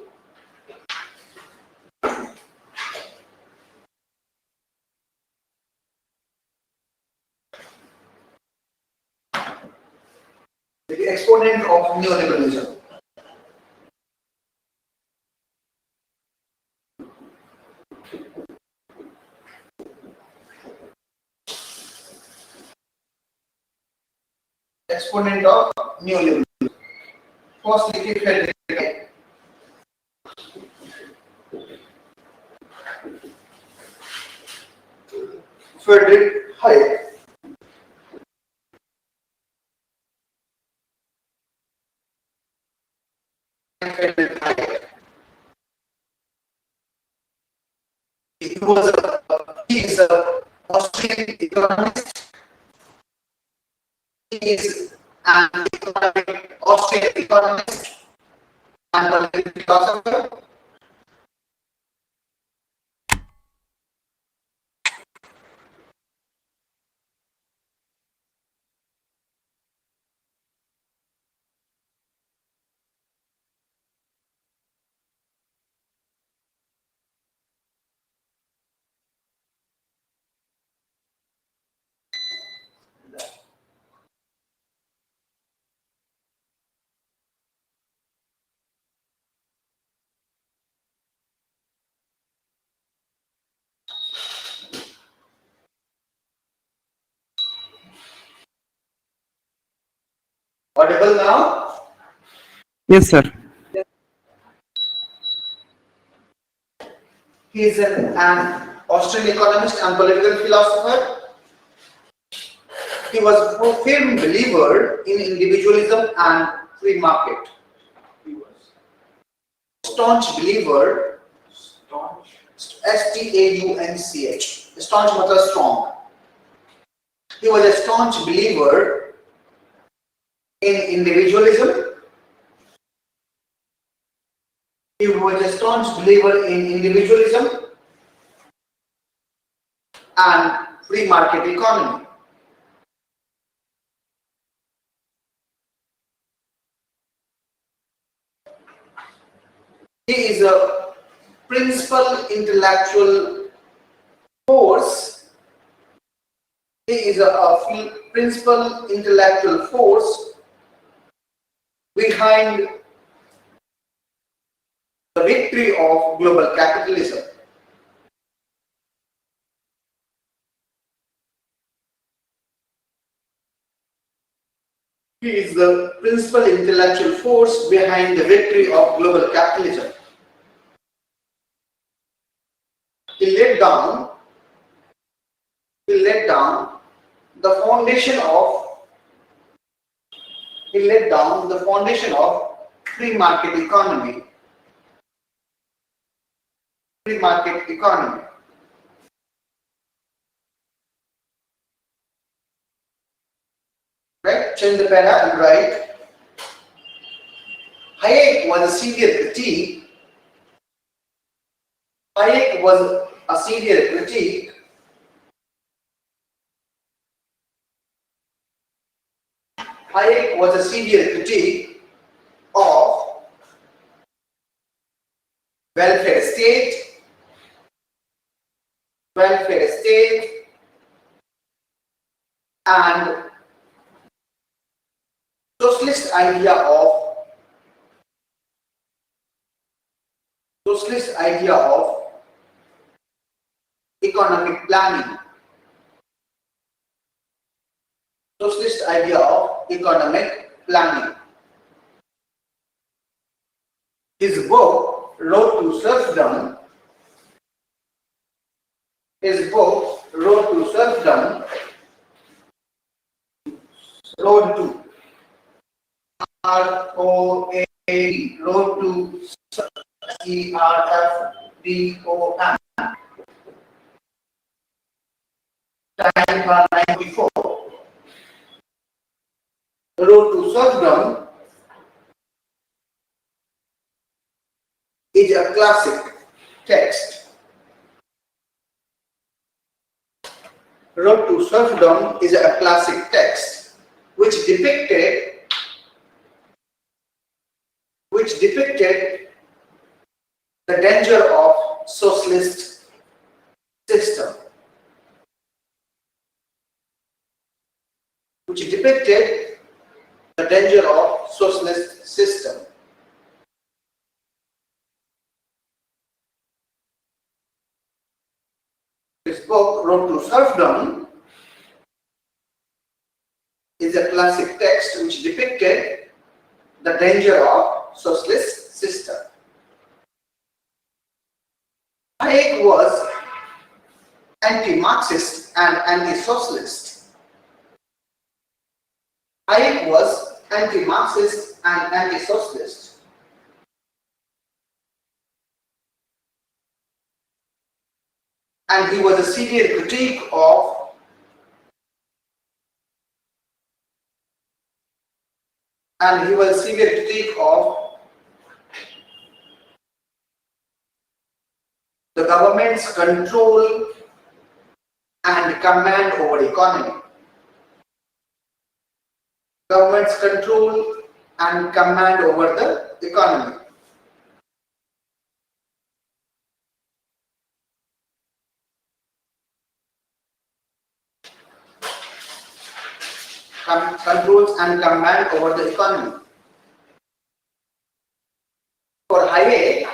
The exponent of neoliberalism. exponent of neoliberalism. Firstly, Friedrich Hayek. He is a Austrian economist. He is an Austrian economist and political philosopher. Audible now? Yes, sir. He is an Austrian economist and political philosopher. He was a firm believer in individualism and free market. He was staunch believer, S-T-A-U-N-C-H. Staunch means strong. He was a staunch believer in individualism. He was a staunch believer in individualism and free market economy. He is a principal intellectual force. He is a principal intellectual force behind the victory of global capitalism. He is the principal intellectual force behind the victory of global capitalism. He laid down the foundation of free market economy. Free market economy. Right? Change the para and write. Hayek was a severe critique. Hayek was a severe critique Hayek was a severe critique of welfare state, and socialist idea of economic planning. Socialist idea of economic planning. His book, Road to Serfdom, Road to R-O-A-D, Road to E-R-F-D-O-M, time 94. Road to Serfdom is a classic text. Road to Serfdom is a classic text which depicted the danger of socialist system. This book, Road to Serfdom, is is a classic text which depicted the danger of socialist system. Hayek was anti-Marxist and anti-socialist. Hayek was anti-Marxist and anti-socialist. And he was a severe critique of the government's control and command over economy. Government's control and command over the economy. Controls and command over the economy. For Hayek,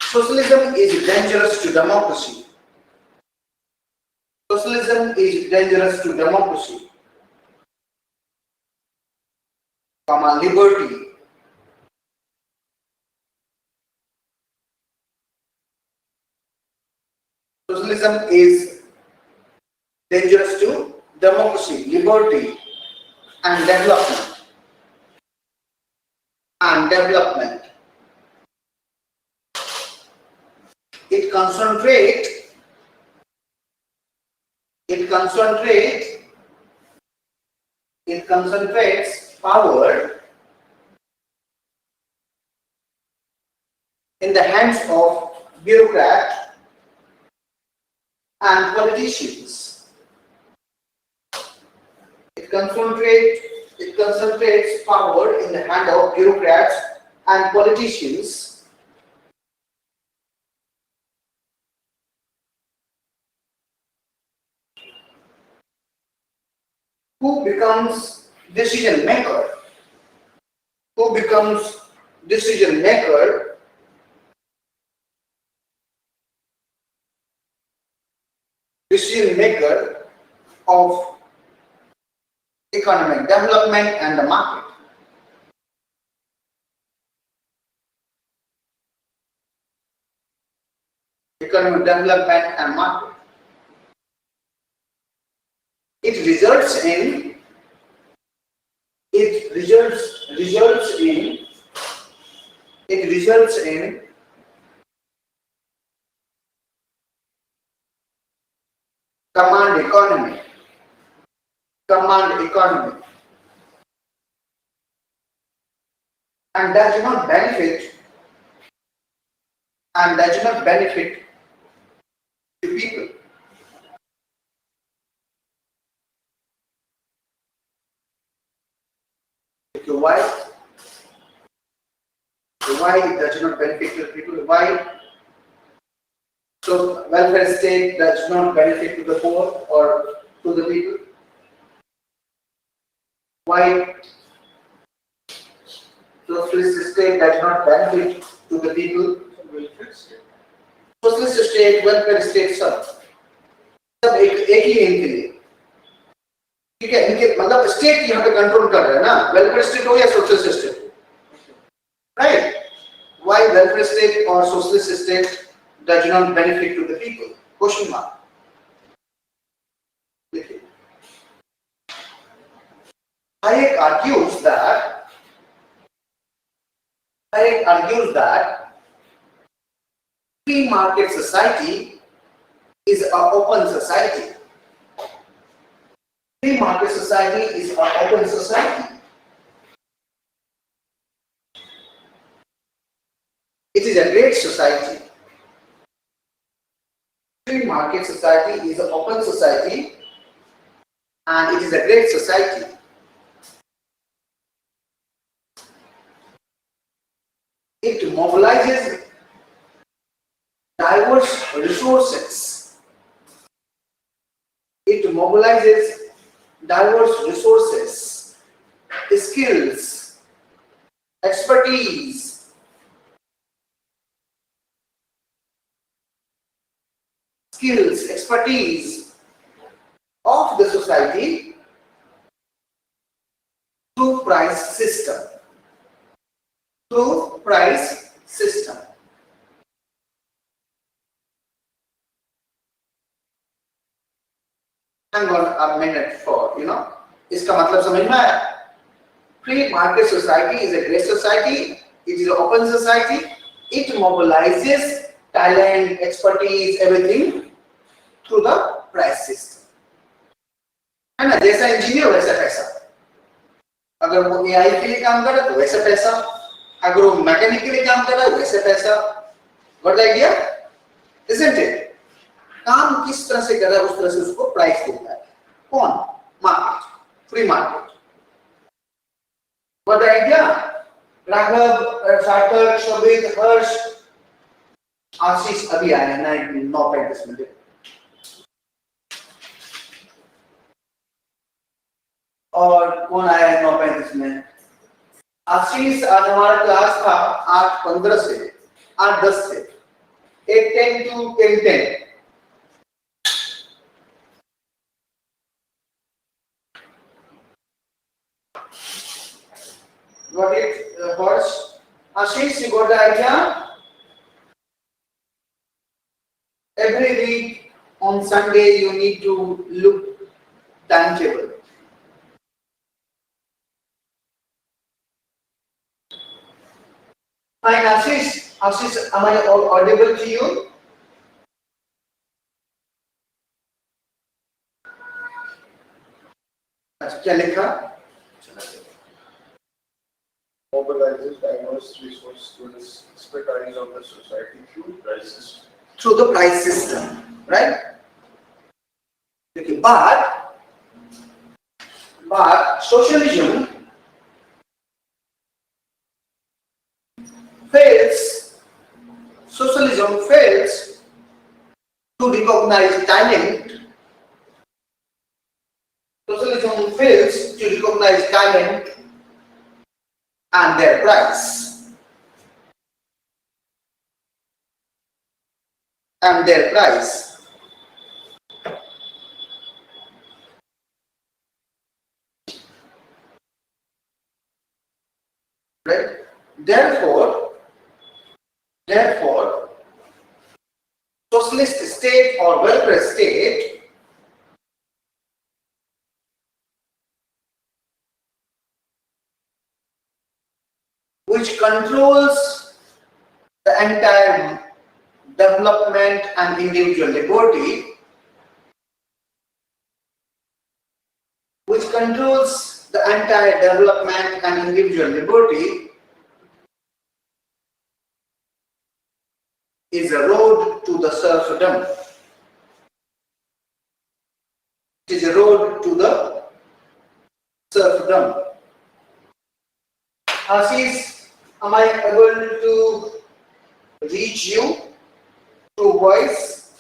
socialism is dangerous to democracy. Socialism is dangerous to democracy, liberty. Socialism is dangerous to democracy, liberty, and development. It concentrates power in the hands of bureaucrats and politicians. It concentrates power in the hand of bureaucrats and politicians who becomes decision maker of economic development and the market. Economic development and market. It results in command economy, and does not benefit to people. So why it does not benefit to people? Why? So welfare state does not benefit to the poor or to the people. Why socialist state does not benefit to the people? Socialist state, welfare state सब एक ही M के लिए, ठीक है? इनके मतलब state यहाँ पे कंट्रोल कर रहे हैं ना, वेलफेयर स्टेट हो या socialist state, right? Why welfare state or socialist state does not benefit to the people? Question mark. Hayek argues that free market society is an open society. Free market society is an open society. It is a great society. Free market society is an open society and it is a great society. It mobilizes diverse resources. Skills, expertise, skills, expertise of the society through price system. Through price system. Hang on a minute for, इसका मतलब समझ में आया? Free market society is a great society. It is an open society. It mobilizes talent, expertise, everything through the price system. है ना? जैसा engineer वैसा पैसा. अगर वो AI के लिए काम कर रहा है तो वैसा पैसा. अगर वो मैकेनिक के लिए काम कर रहा है वैसे पैसा. Got the idea? Isn't it? काम किस तरह से कर रहा है उस तरह से उसको प्राइस देता है. कौन? Market. Free market. Got the idea? Raghav, सार्थक, शोभित, हर्ष, आशीष अभी आए हैं 9:35 मिनट. और कौन आया है 9:35 में? आशीष. आज हमारा क्लास था 8:15 से 8:10 से 8:10 to 10:10. Got it, Harsh? Ashish, you got the idea? Every week on Sunday you need to look timetable. Fine, Ashish. Ashish, am I audible to you? क्या लिखा? Mobilizes diverse resources to the expertise of the society through prices. Through the price system, right? Okay, but socialism fails. Socialism fails to recognize talent. Socialism fails to recognize talent and their price. And their price. Right? Therefore, socialist state or welfare state which controls the entire development and individual liberty, which controls the entire development and individual liberty, is a road to the serfdom. It is a road to the serfdom. Ashish, am I able to reach you through voice?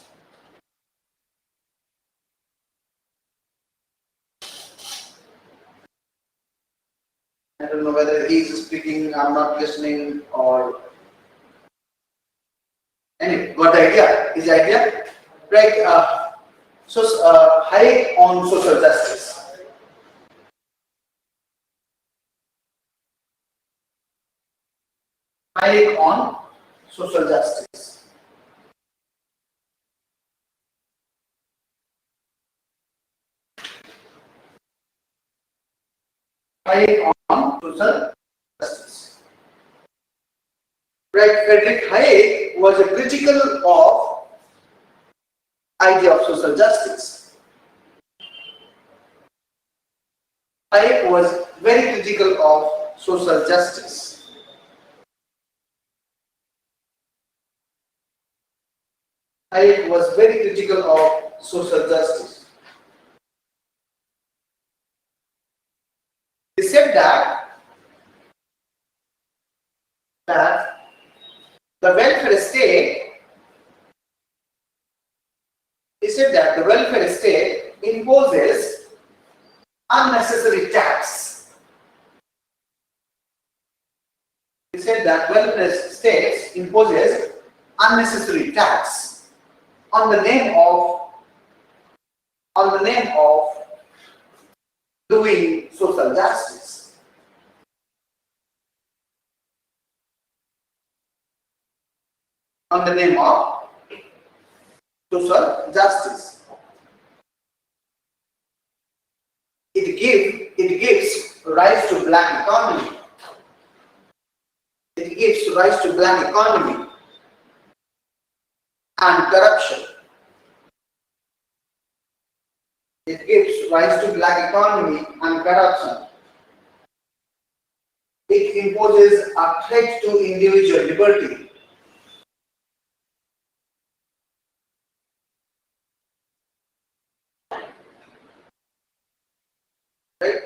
I don't know whether he's speaking, I'm not listening, or anyway, got the idea? His idea? Right, high on social justice. High on social justice. High on social justice. Right, Friedrich Hayek was a critical of idea of social justice. Hayek was very critical of social justice. Hayek was very critical of social justice. He said that the welfare state, imposes unnecessary tax. He said that welfare state imposes unnecessary tax. on the name of doing social justice. On the name of social justice. It gives rise to black economy. It gives rise to black economy and corruption. It gives rise to black economy and corruption. It imposes a threat to individual liberty. Right?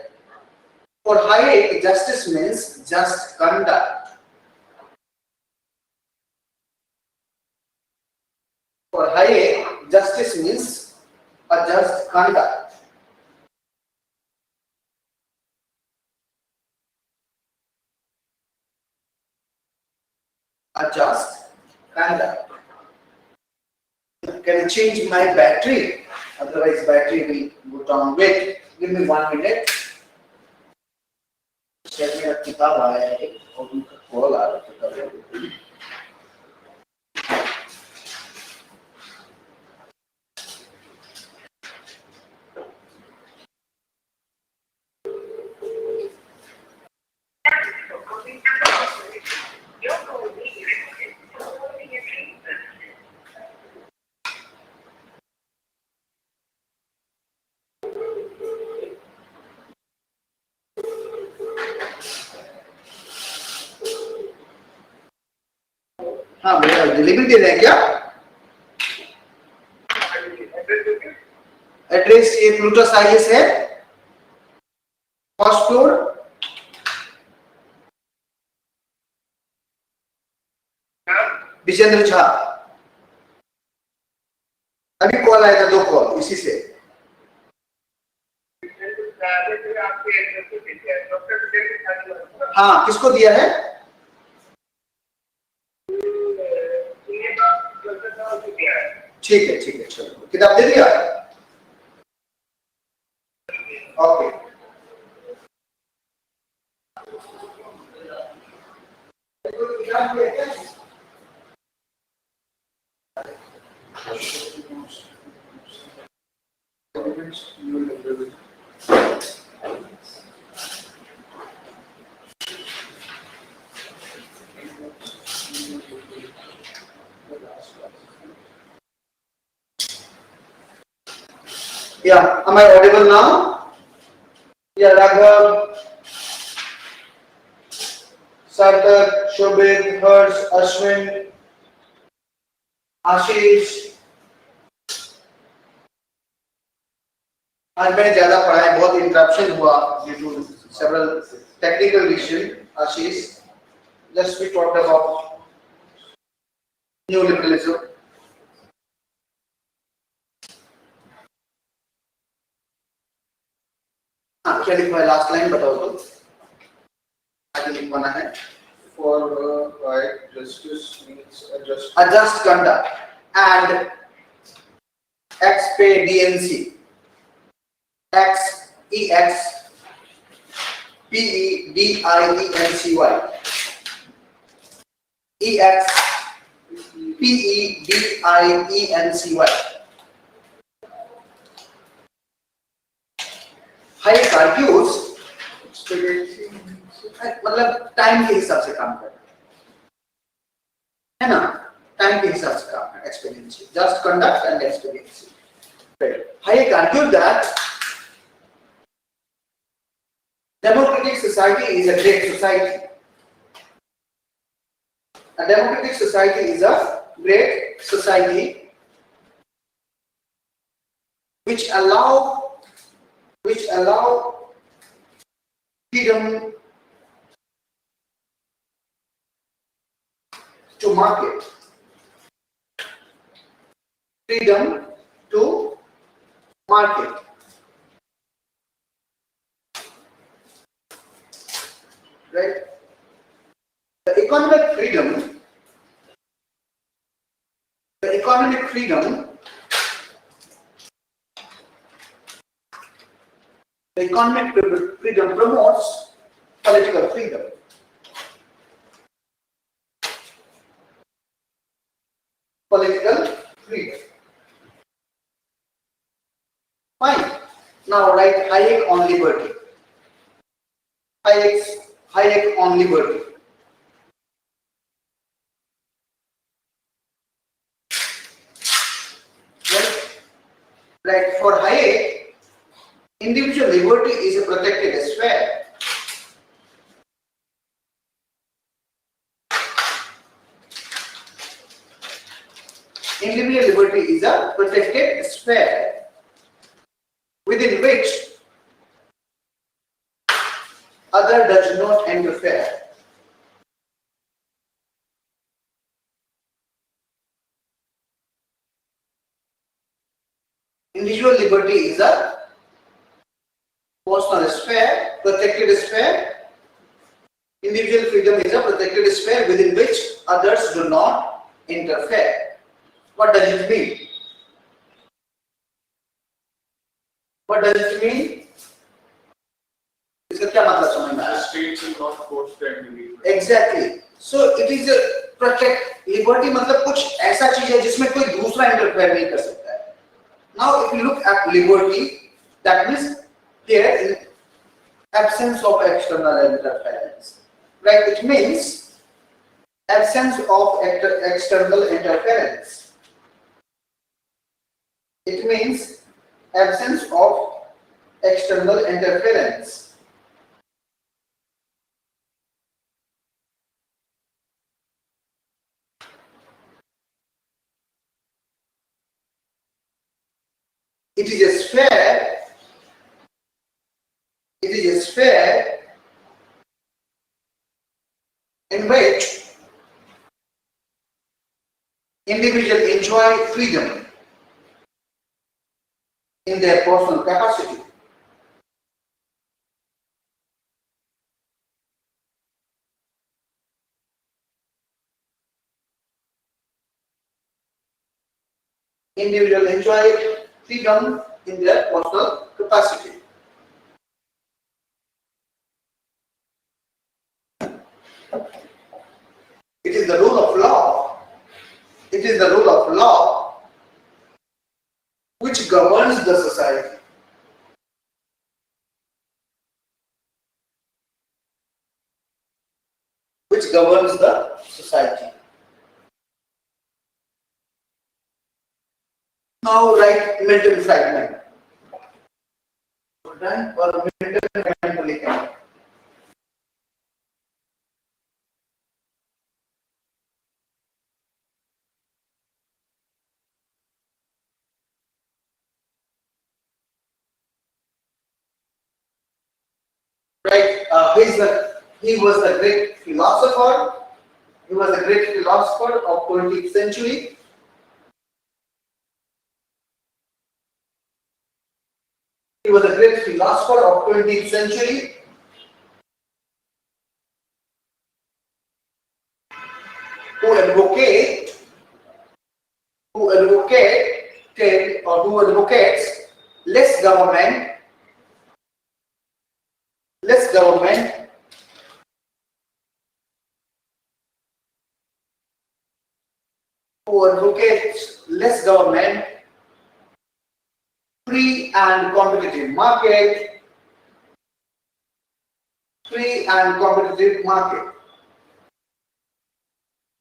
For Hayek, justice means just conduct. For Hayek, justice means a just conduct. A just conduct. Can I change my battery? Otherwise, battery will go down. Wait, give me 1 minute. Check me a kitab aaya hai aur unka call aa raha है. हाँ भैया delivery दे रहे हैं क्या? Address ये Plutus IS है, first floor, Bijendra Jha. अभी call आया था, 2 कॉल इसी से. हाँ, किसको दिया है? ठीक है चलो, किताब दे दिया. Okay. Yeah, am I audible now? Yeah, Raghav, Sarthak, Shobhit, Harsh, Ashwin, Ashish. आज मैंने ज्यादा पढ़ा है, बहुत इंटरप्शन हुआ due to several technical issues. Ashish, just we talked about neoliberalism. क्या लिखा है लास्ट लाइन बताओ तो. आगे लिखवाना है. For right justice means a just conduct and expediency. expediency. Hayek argues मतलब टाइम के हिसाब से काम करना है ना, टाइम के हिसाब से काम करना. Experience, just conduct and experience. Hayek argued that democratic society is a great society. A democratic society is a great society which allow freedom to market. Freedom to market. Right? The economic freedom Economic freedom promotes political freedom. Political freedom. Fine. Now write Hayek on liberty. Hayek on liberty. Right. For Hayek, individual liberty is a protected sphere. Individual liberty is a protected sphere within which other does not interfere. Individual liberty is a personal sphere, protected sphere. Individual freedom is a protected sphere within which others do not interfere. What does it mean? What does it mean? इसका क्या मतलब समझ में आया? States will not force the individual. Exactly. So it is a protect liberty मतलब कुछ ऐसा चीज है जिसमें कोई दूसरा इंटरफेयर नहीं कर सकता है. Now if you look at liberty, that means here in absence of external interference. Right? It means absence of external interference. It means absence of external interference. It is a sphere. It is a sphere in which individuals enjoy freedom in their personal capacity. Individuals enjoy freedom in their personal capacity. It is the rule of law. It is the rule of law which governs the society. Which governs the society. Now write Milton fragment. Done or Milton fragment लिखें. Right, he was the great philosopher. He was a great philosopher of 20th century. He was a great philosopher of 20th century. Who advocates less government, who advocates less government, free and competitive market,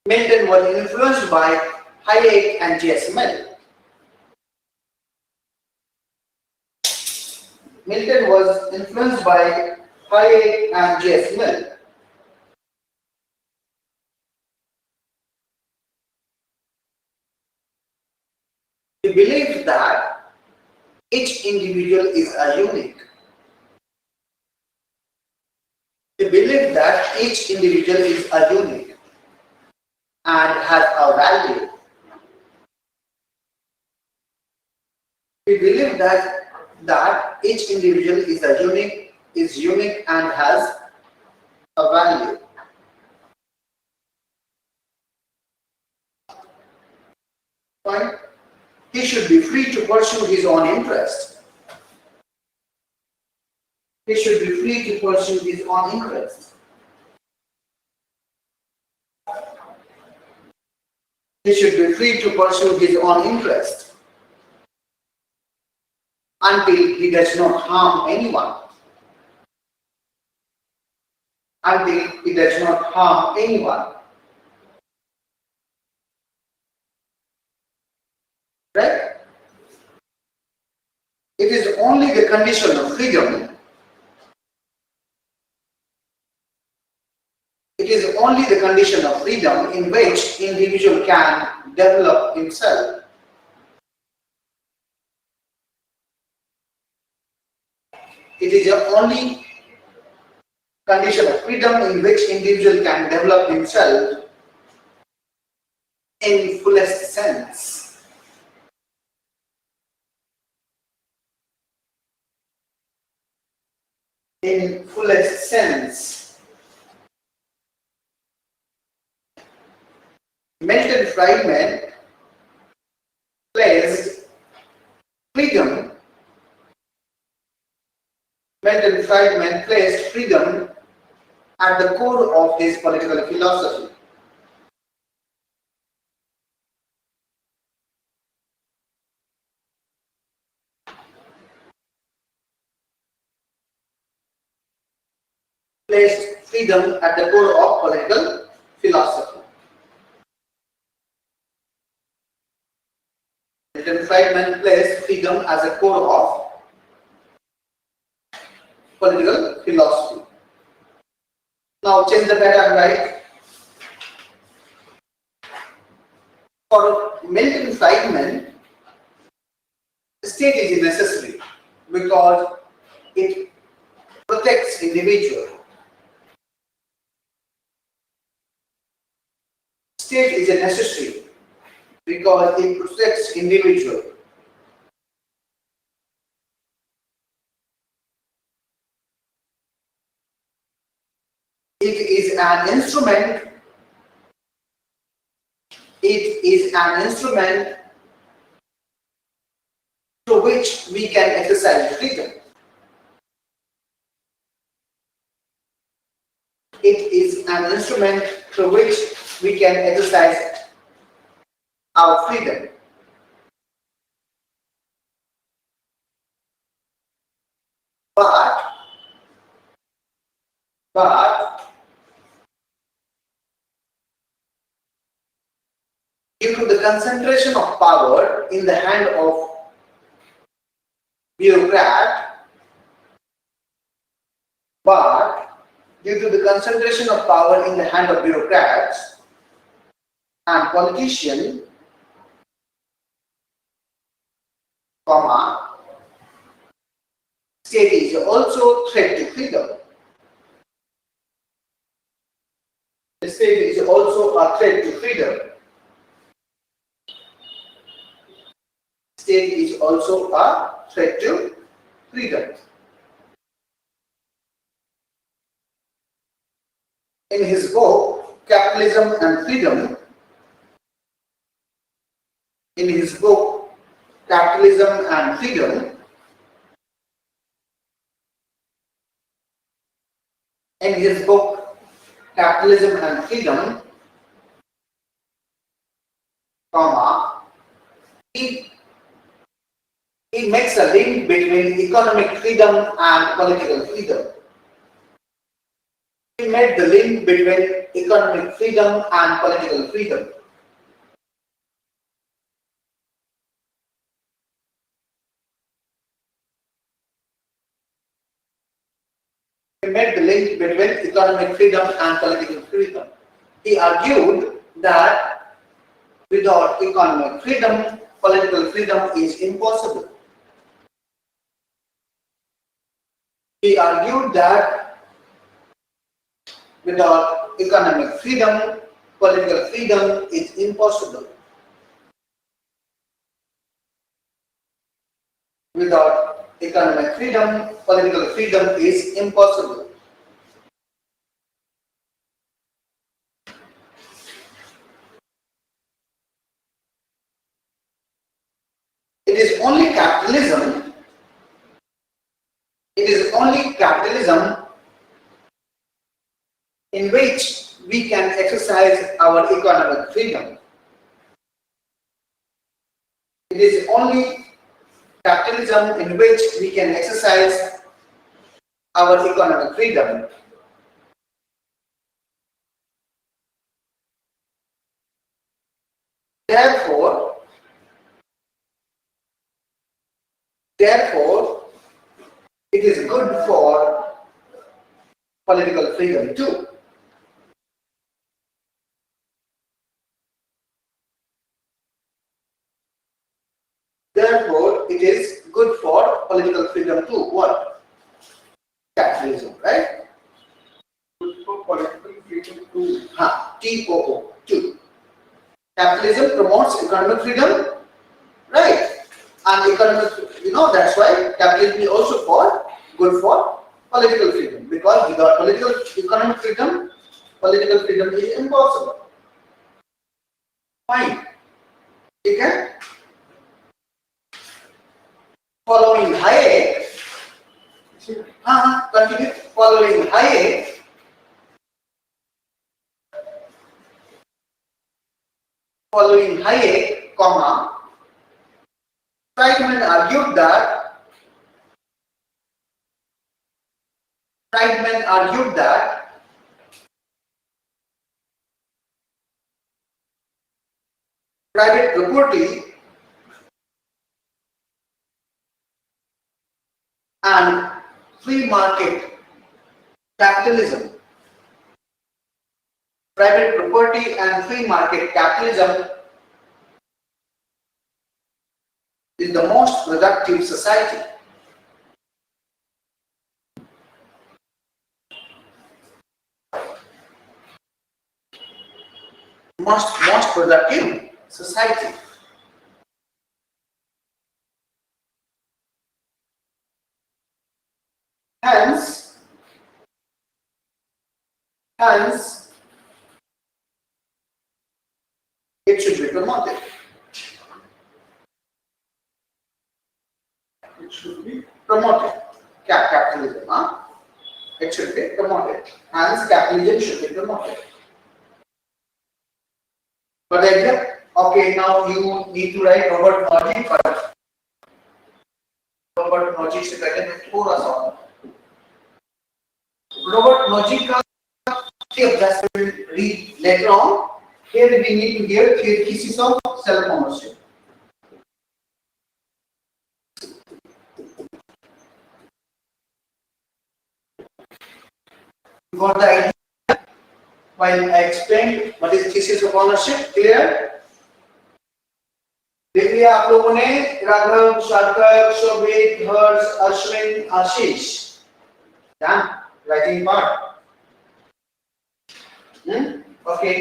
Milton was influenced by Hayek and J.S. Mill. Milton was influenced by Hayek and J.S. Mill. He believed that each individual is a unique. He believed that each individual is a unique and has a value. We believe that each individual is unique and has a value. Fine. He should be free to pursue his own interest. He should be free to pursue his own interests. He should be free to pursue his own interest until he does not harm anyone. Until he does not harm anyone. Right? It is only the condition of freedom. It is only the condition of freedom in which individual can develop himself. It is the only condition of freedom in which individual can develop himself in fullest sense. In fullest sense. Milton Friedman placed freedom. Milton Friedman placed freedom at the core of his political philosophy. Placed freedom at the core of political philosophy. Milton Friedman placed freedom as a core of political philosophy. Now change the pattern, right? For Milton Friedman, the state is necessary because it protects individual. State is a necessary because it protects individual. It is an instrument. It is an instrument through which we can exercise freedom. It is an instrument through which we can exercise our freedom. But due to the concentration of power in the hand of bureaucrat, due to the concentration of power in the hand of bureaucrats and politicians, state is also threat to freedom. The state is also a threat to freedom. State is also a threat to freedom. In his book, Capitalism and Freedom, in his book, Capitalism and Freedom, in his book, Capitalism and Freedom, he makes a link between economic freedom and political freedom. He made the link between economic freedom and political freedom. He made the link between economic freedom and political freedom. He argued that without economic freedom, political freedom is impossible. He argued that without economic freedom, political freedom is impossible. Without economic freedom, political freedom is impossible. It is only capitalism capitalism in which we can exercise our economic freedom. It is only capitalism in which we can exercise our economic freedom. Therefore, it is good for political freedom too. Therefore, it is good for political freedom too. What? Capitalism, right? Good for political freedom too. TOO, too. Capitalism promotes economic freedom, right? And economic, that's why capitalism is also good for political freedom, because without economic freedom, political freedom is impossible. Fine. Okay? Following Hayek, continue. Following Hayek, Friedman argued that private property and free market capitalism, private property and free market capitalism is the most productive society. Most productive society. Hence, it should be promoted. It should be promoted. Capitalism, it should be promoted. Hence, capitalism should be promoted. But okay, now you need to write Robert Nozick first. Robert Nozick से पहले मैं थोड़ा सा Robert Nozick का just read later on. Here we need to give thesis of self-ownership. You got the idea? While I explained what is thesis of ownership, clear? देख लिया आप लोगों ने राघव, शार्कर, शोभित, हर्ष, अश्विन, आशीष. Done. Writing part. Okay.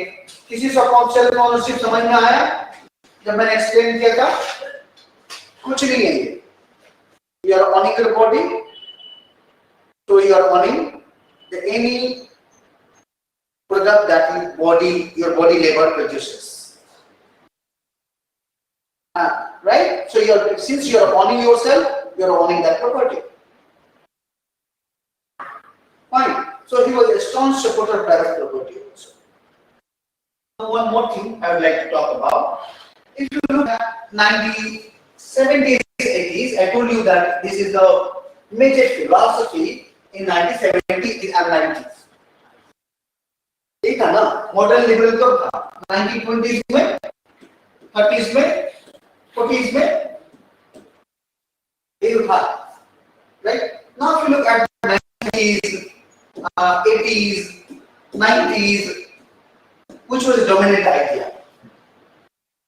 thesis of self-ownership समझ में आया? जब मैंने explain किया था, कुछ नहीं है ये. You are owning your body, so you are owning any product that your body labor produces. Right? So since you are owning yourself, you are owning that property. Fine. So he was a strong supporter of private property also. Now one more thing I would like to talk about. If you look at 70s, 80s, I told you that this is the major philosophy in 1970s and 90s. ठीक है ना, modern liberal कब था? 1920s में, 30s में, 40s में ये था, right? Now if you look at 90s, 80s, 90s, which was the dominant idea?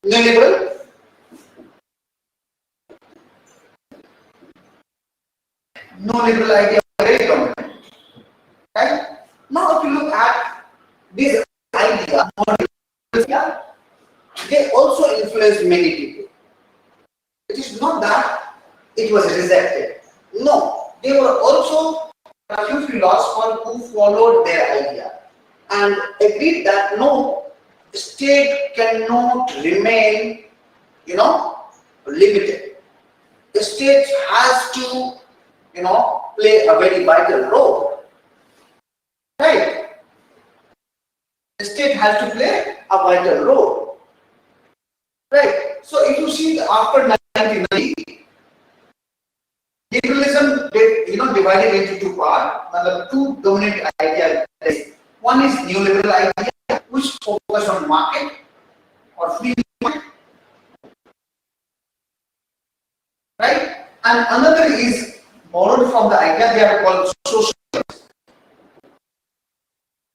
Neoliberal? No liberal idea was very dominant. Right? Now if you look at this idea, they also influenced many people. It is not that it was rejected. No, there were also a few philosophers who followed their idea and agreed that no, state cannot remain, limited. The state has to, play a very vital role. the state has to play a vital role. Right? So if you see after 1990, liberalism divided into two parts. Two dominant ideas. One is neoliberal idea, which focus on market or free market, right? And another is borrowed from the idea they are called social.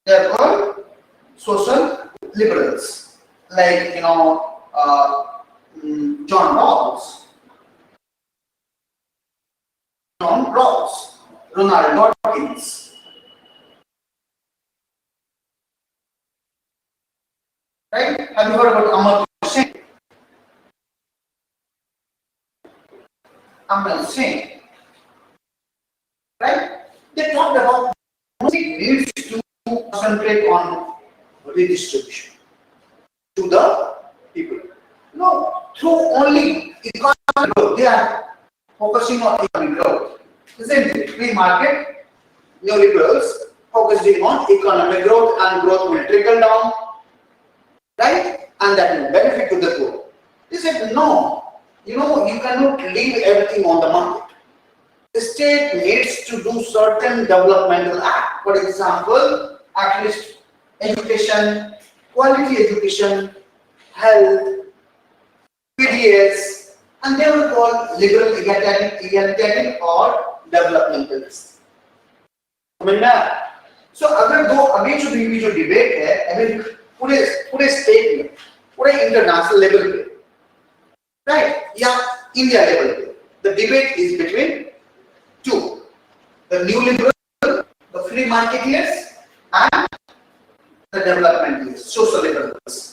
They are called social liberals, like John Rawls, Ronald Dawkins, right? Have you heard about Amal Singh, right? They talked about it needs to concentrate on redistribution to the people. No, through only economic growth, they are focusing on economic growth. Isn't it? Free market, neoliberals focusing on economic growth, and growth will trickle down, right? And that will benefit to the poor. They said, no, you cannot leave everything on the market. The state needs to do certain developmental acts. For example, at least education, quality education, health, PDS, and they will call liberal egalitarian or developmentalist. So अगर दो अभी जो बीवी जो debate है अभी पूरे state में पूरे इंटरनेशनल लेवल पे, राइट, या इंडिया लेवल पे, the debate is between two, the new liberal, the free marketeers, and the developmentalists, social liberals.